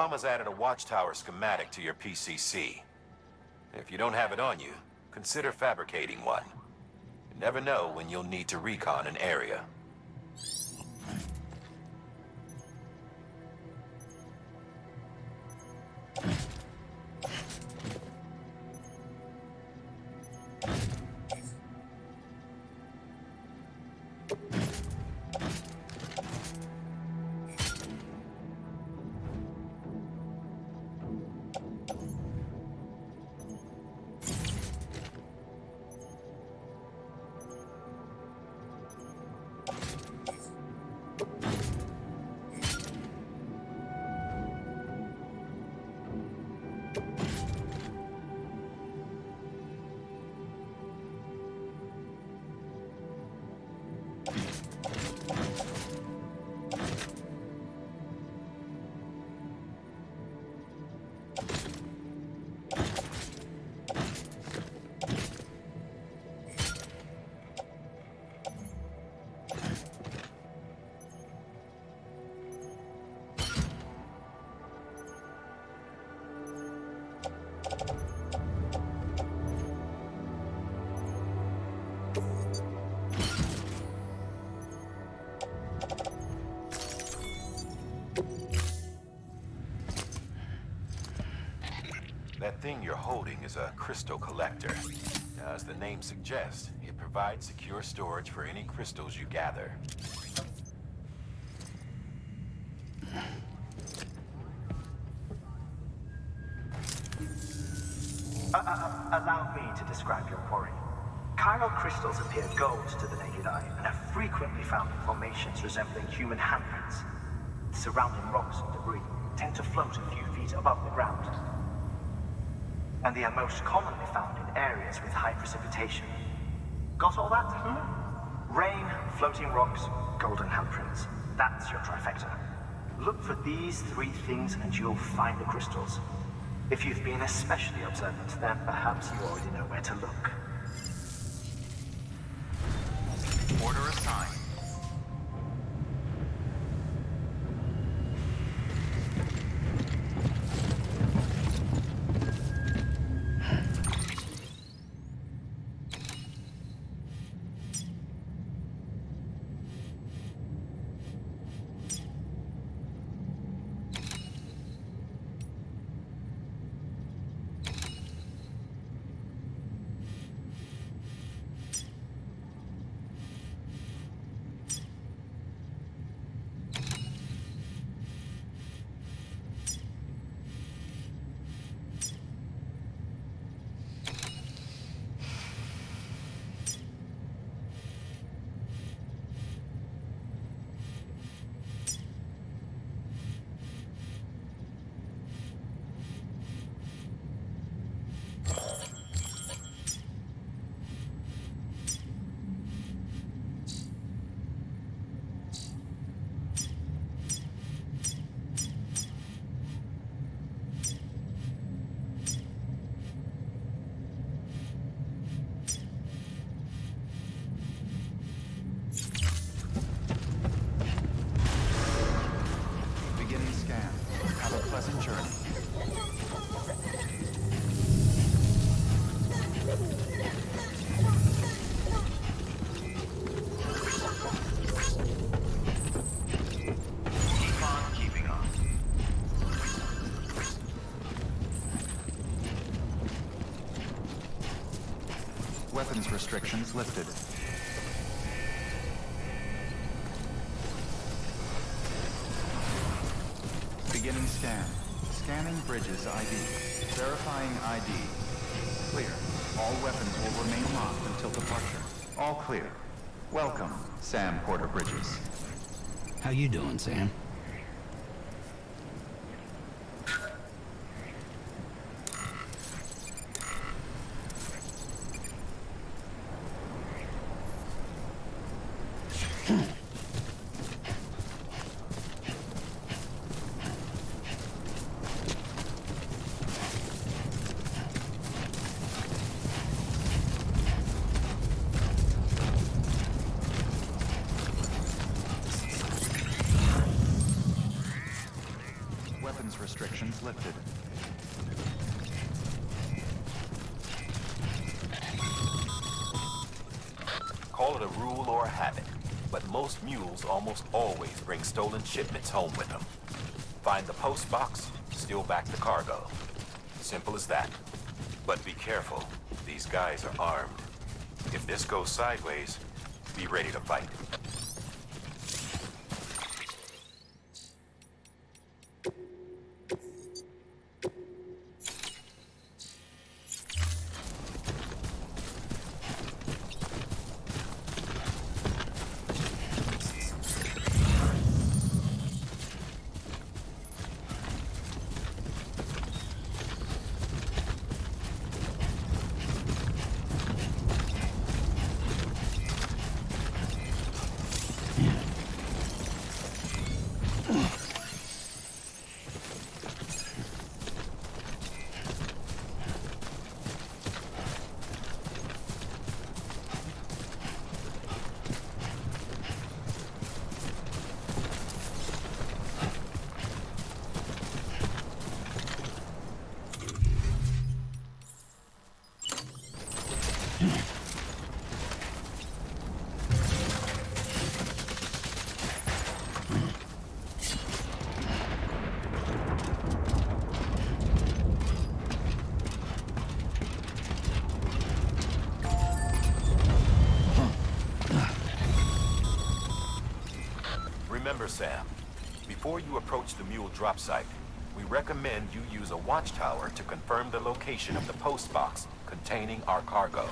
Osama's added a watchtower schematic to your PCC. If you don't have it on you, consider fabricating one. You never know when you'll need to recon an area. That thing you're holding is a crystal collector. Now, as the name suggests, it provides secure storage for any crystals you gather. Allow me to describe your quarry. Chiral crystals appear gold to the naked eye and are frequently found in formations resembling human handprints. Surrounding rocks and debris tend to float a few feet above the ground. And they are most commonly found in areas with high precipitation. Got all that? Rain, floating rocks, golden handprints. That's your trifecta. Look for these three things and you'll find the crystals. If you've been especially observant, then perhaps you already know where to look. Order assigned. Pleasant journey. Keep on keeping on. Weapons restrictions lifted. Beginning scan. Scanning Bridges ID. Verifying ID. Clear. All weapons will remain locked until departure. All clear. Welcome, Sam Porter Bridges. How you doing, Sam? Call it a rule or a habit, but most mules almost always bring stolen shipments home with them. Find the post box, steal back the cargo. Simple as that. But be careful. These guys are armed. If this goes sideways, be ready to fight. Remember, Sam, before you approach the mule drop site, we recommend you use a watchtower to confirm the location of the post box containing our cargo.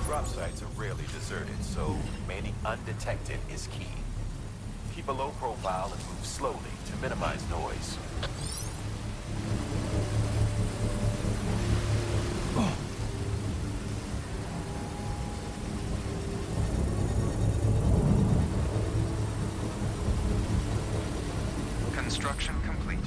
Drop sites are rarely deserted, so remaining undetected is key. Keep a low profile and move slowly to minimize noise. Construction complete.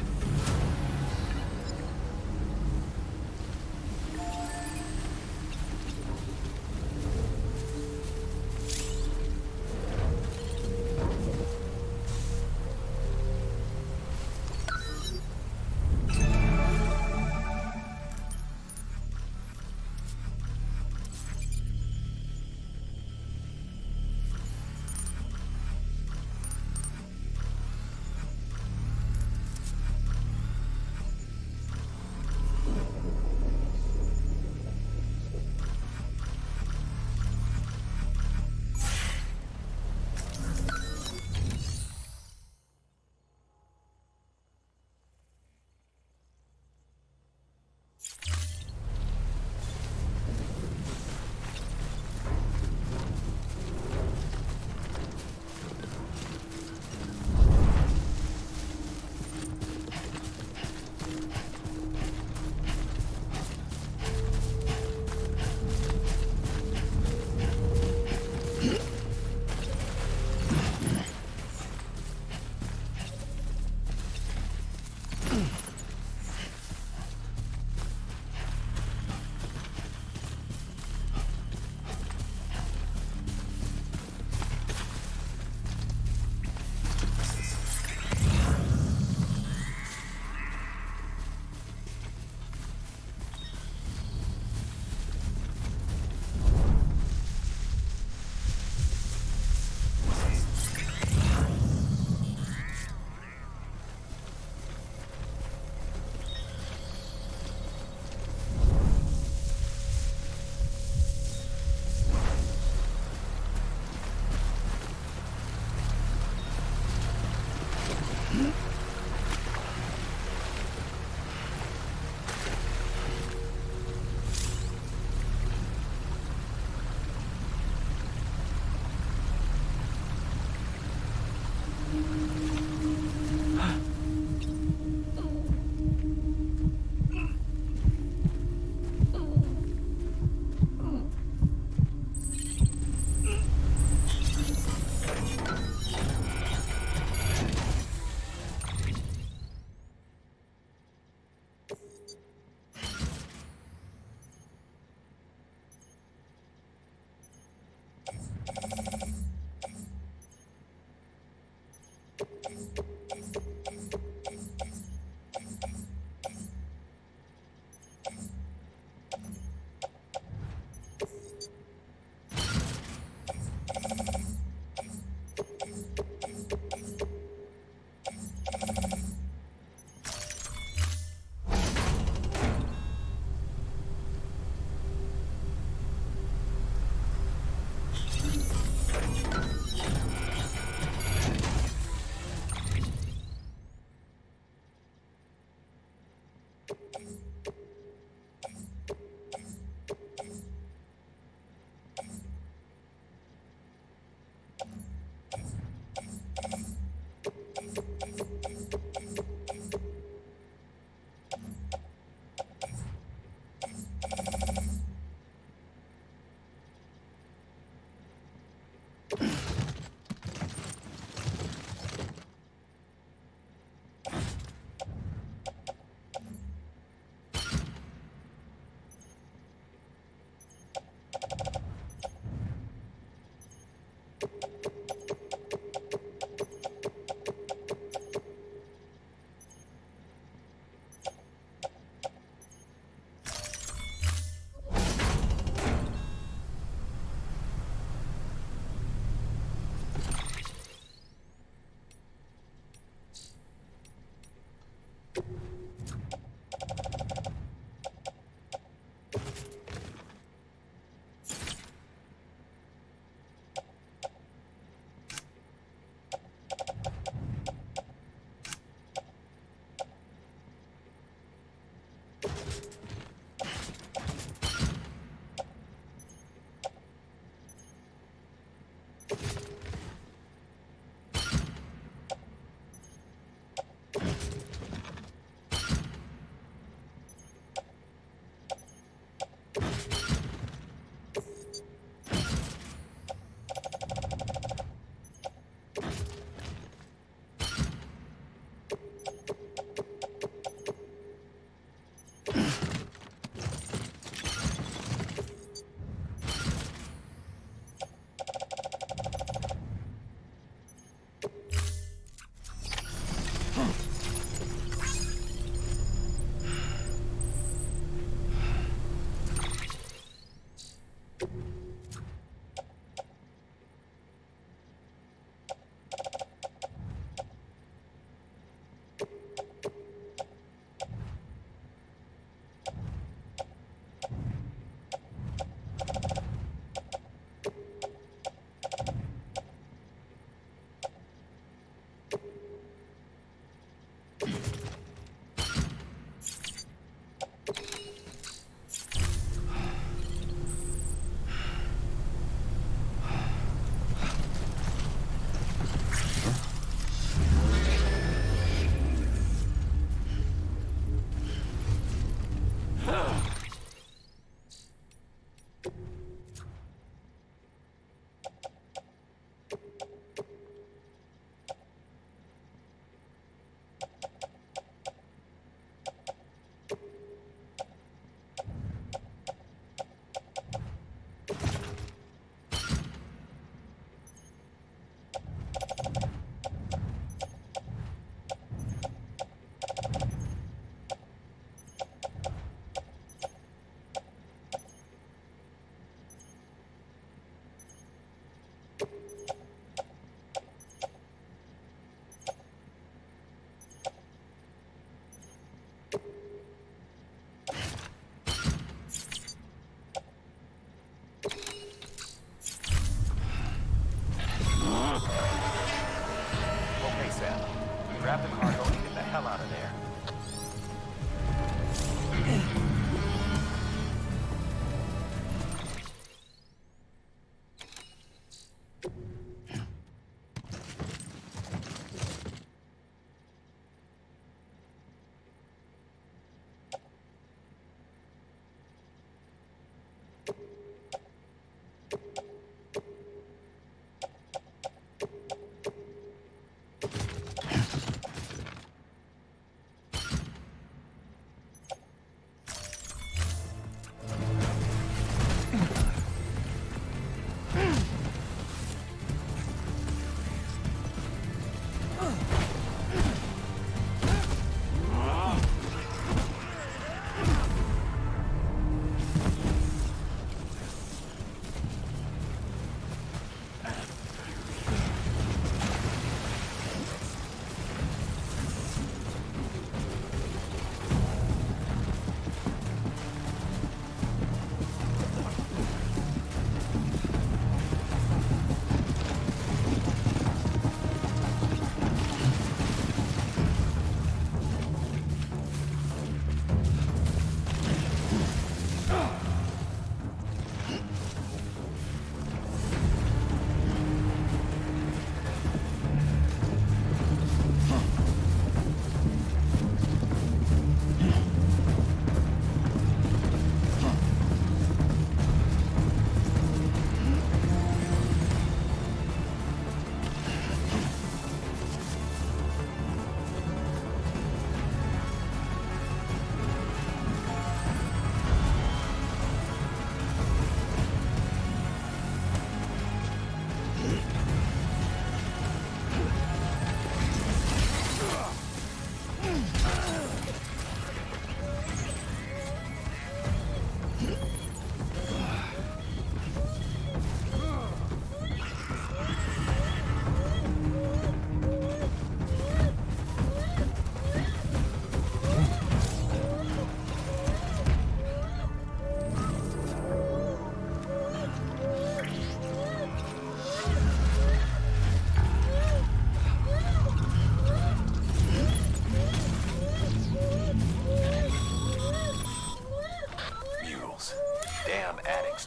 Grab the cargo and get the hell out of there.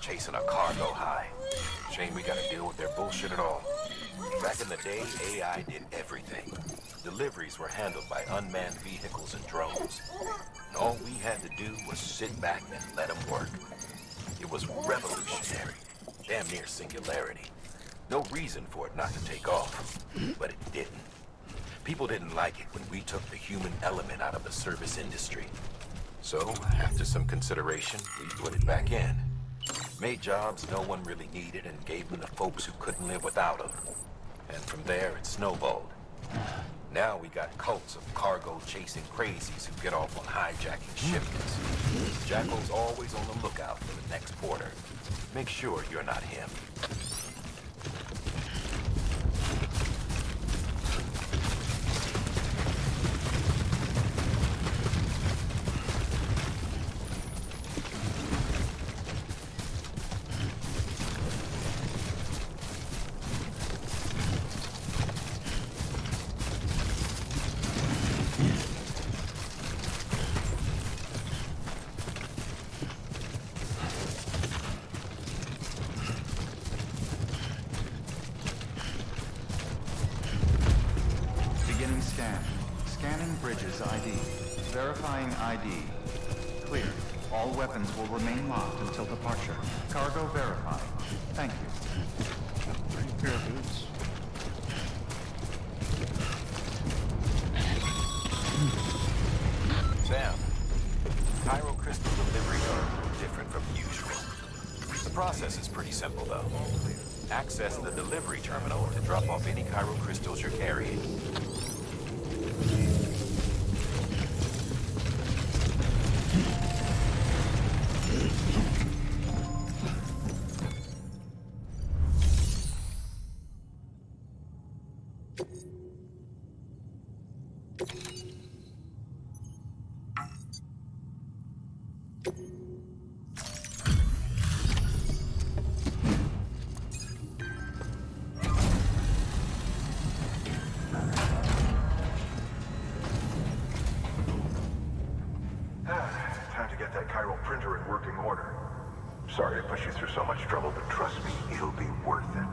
Chasing a cargo high. Shame we gotta deal with their bullshit at all. Back in the day, AI did everything. Deliveries were handled by unmanned vehicles and drones. And all we had to do was sit back and let them work. It was revolutionary. Damn near singularity. No reason for it not to take off. But it didn't. People didn't like it when we took the human element out of the service industry. So, after some consideration, we put it back in. Made jobs no one really needed and gave them to folks who couldn't live without them. And from there, it snowballed. Now we got cults of cargo-chasing crazies who get off on hijacking shipments. Jackal's always on the lookout for the next porter. Make sure you're not him. Scanning Bridges ID. Verifying ID. Clear. All weapons will remain locked until departure. Cargo verified. Thank you. Pretty pair of boots. Sam, Cairo crystal deliveries are different from usual. The process is pretty simple, though. Access the delivery terminal to drop off any Cairo crystals you're carrying. printer in working order. Sorry to push you through so much trouble, but trust me, it'll be worth it.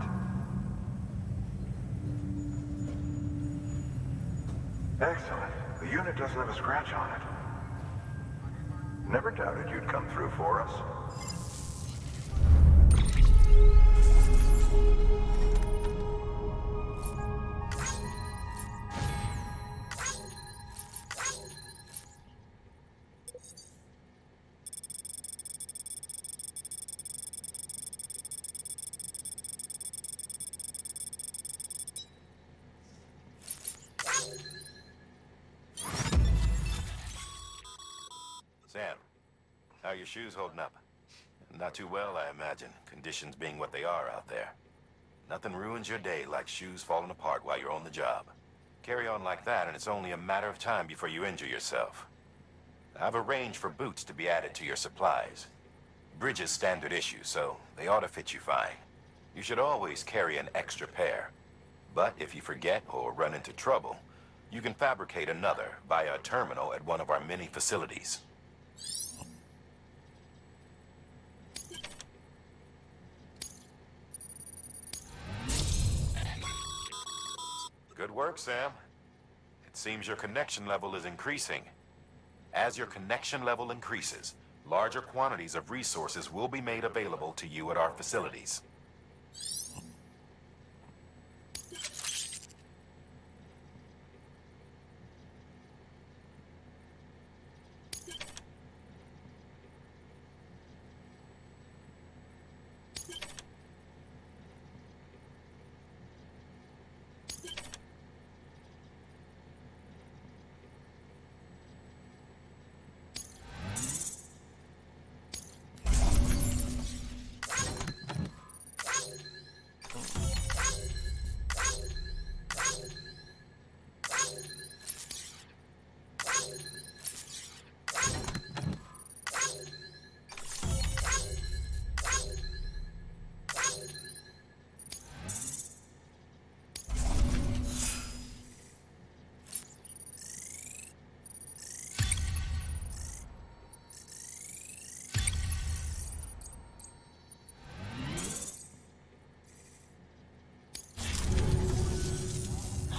Excellent. The unit doesn't have a scratch on it. Never doubted you'd come through for us. Sam, how are your shoes holding up? Not too well, I imagine, conditions being what they are out there. Nothing ruins your day like shoes falling apart while you're on the job. Carry on like that, and it's only a matter of time before you injure yourself. I've arranged for boots to be added to your supplies. Bridges standard issue, so they ought to fit you fine. You should always carry an extra pair. But if you forget or run into trouble, you can fabricate another via a terminal at one of our many facilities. Good work, Sam. It seems your connection level is increasing. As your connection level increases, larger quantities of resources will be made available to you at our facilities.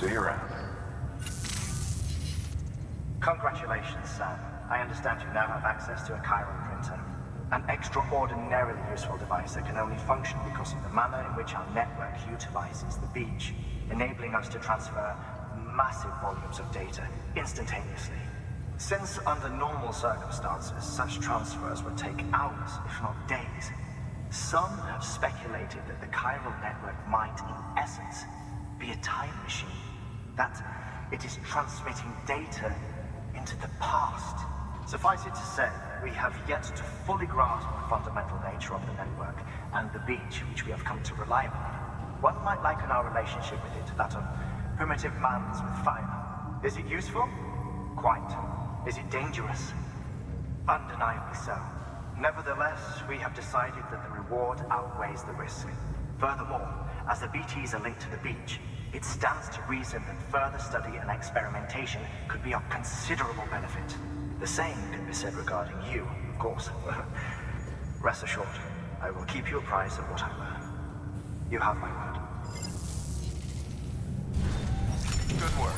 See you around. Congratulations, Sam. I understand you now have access to a chiral printer. An extraordinarily useful device that can only function because of the manner in which our network utilizes the beach, enabling us to transfer massive volumes of data instantaneously. Since under normal circumstances, such transfers would take hours, if not days, some have speculated that the chiral network might, in essence, be a time machine. That it is transmitting data into the past. Suffice it to say, we have yet to fully grasp the fundamental nature of the network and the beach which we have come to rely upon. One might liken our relationship with it to that of primitive mans with fire. Is it useful? Quite. Is it dangerous? Undeniably so. Nevertheless, we have decided that the reward outweighs the risk. Furthermore, as the BTs are linked to the beach, it stands to reason that further study and experimentation could be of considerable benefit. The same can be said regarding you, of course. Rest assured, I will keep you apprised of what I learn. You have my word. Good work.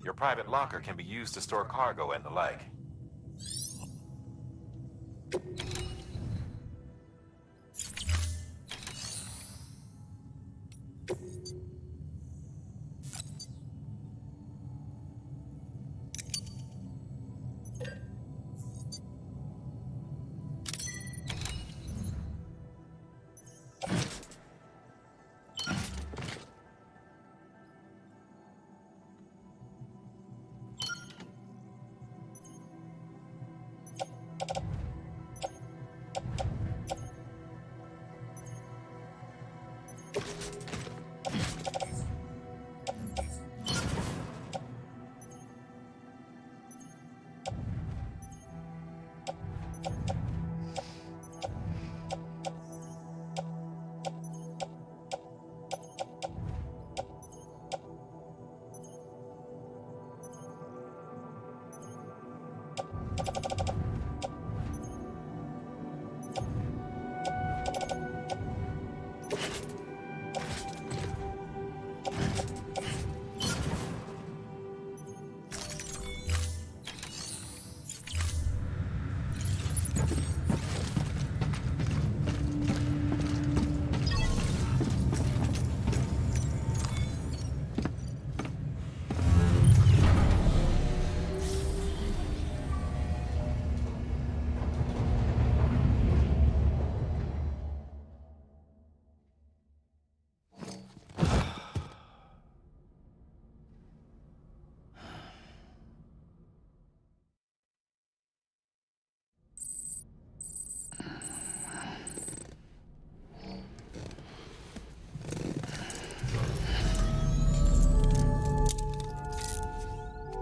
Your private locker can be used to store cargo and the like.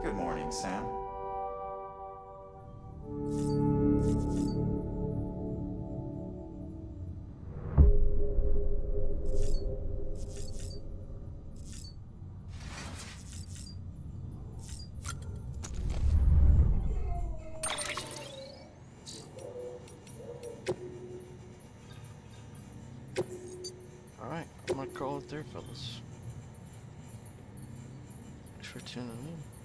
Good morning, Sam. Alright, I'm gonna call it there, fellas. Thanks for tuning in.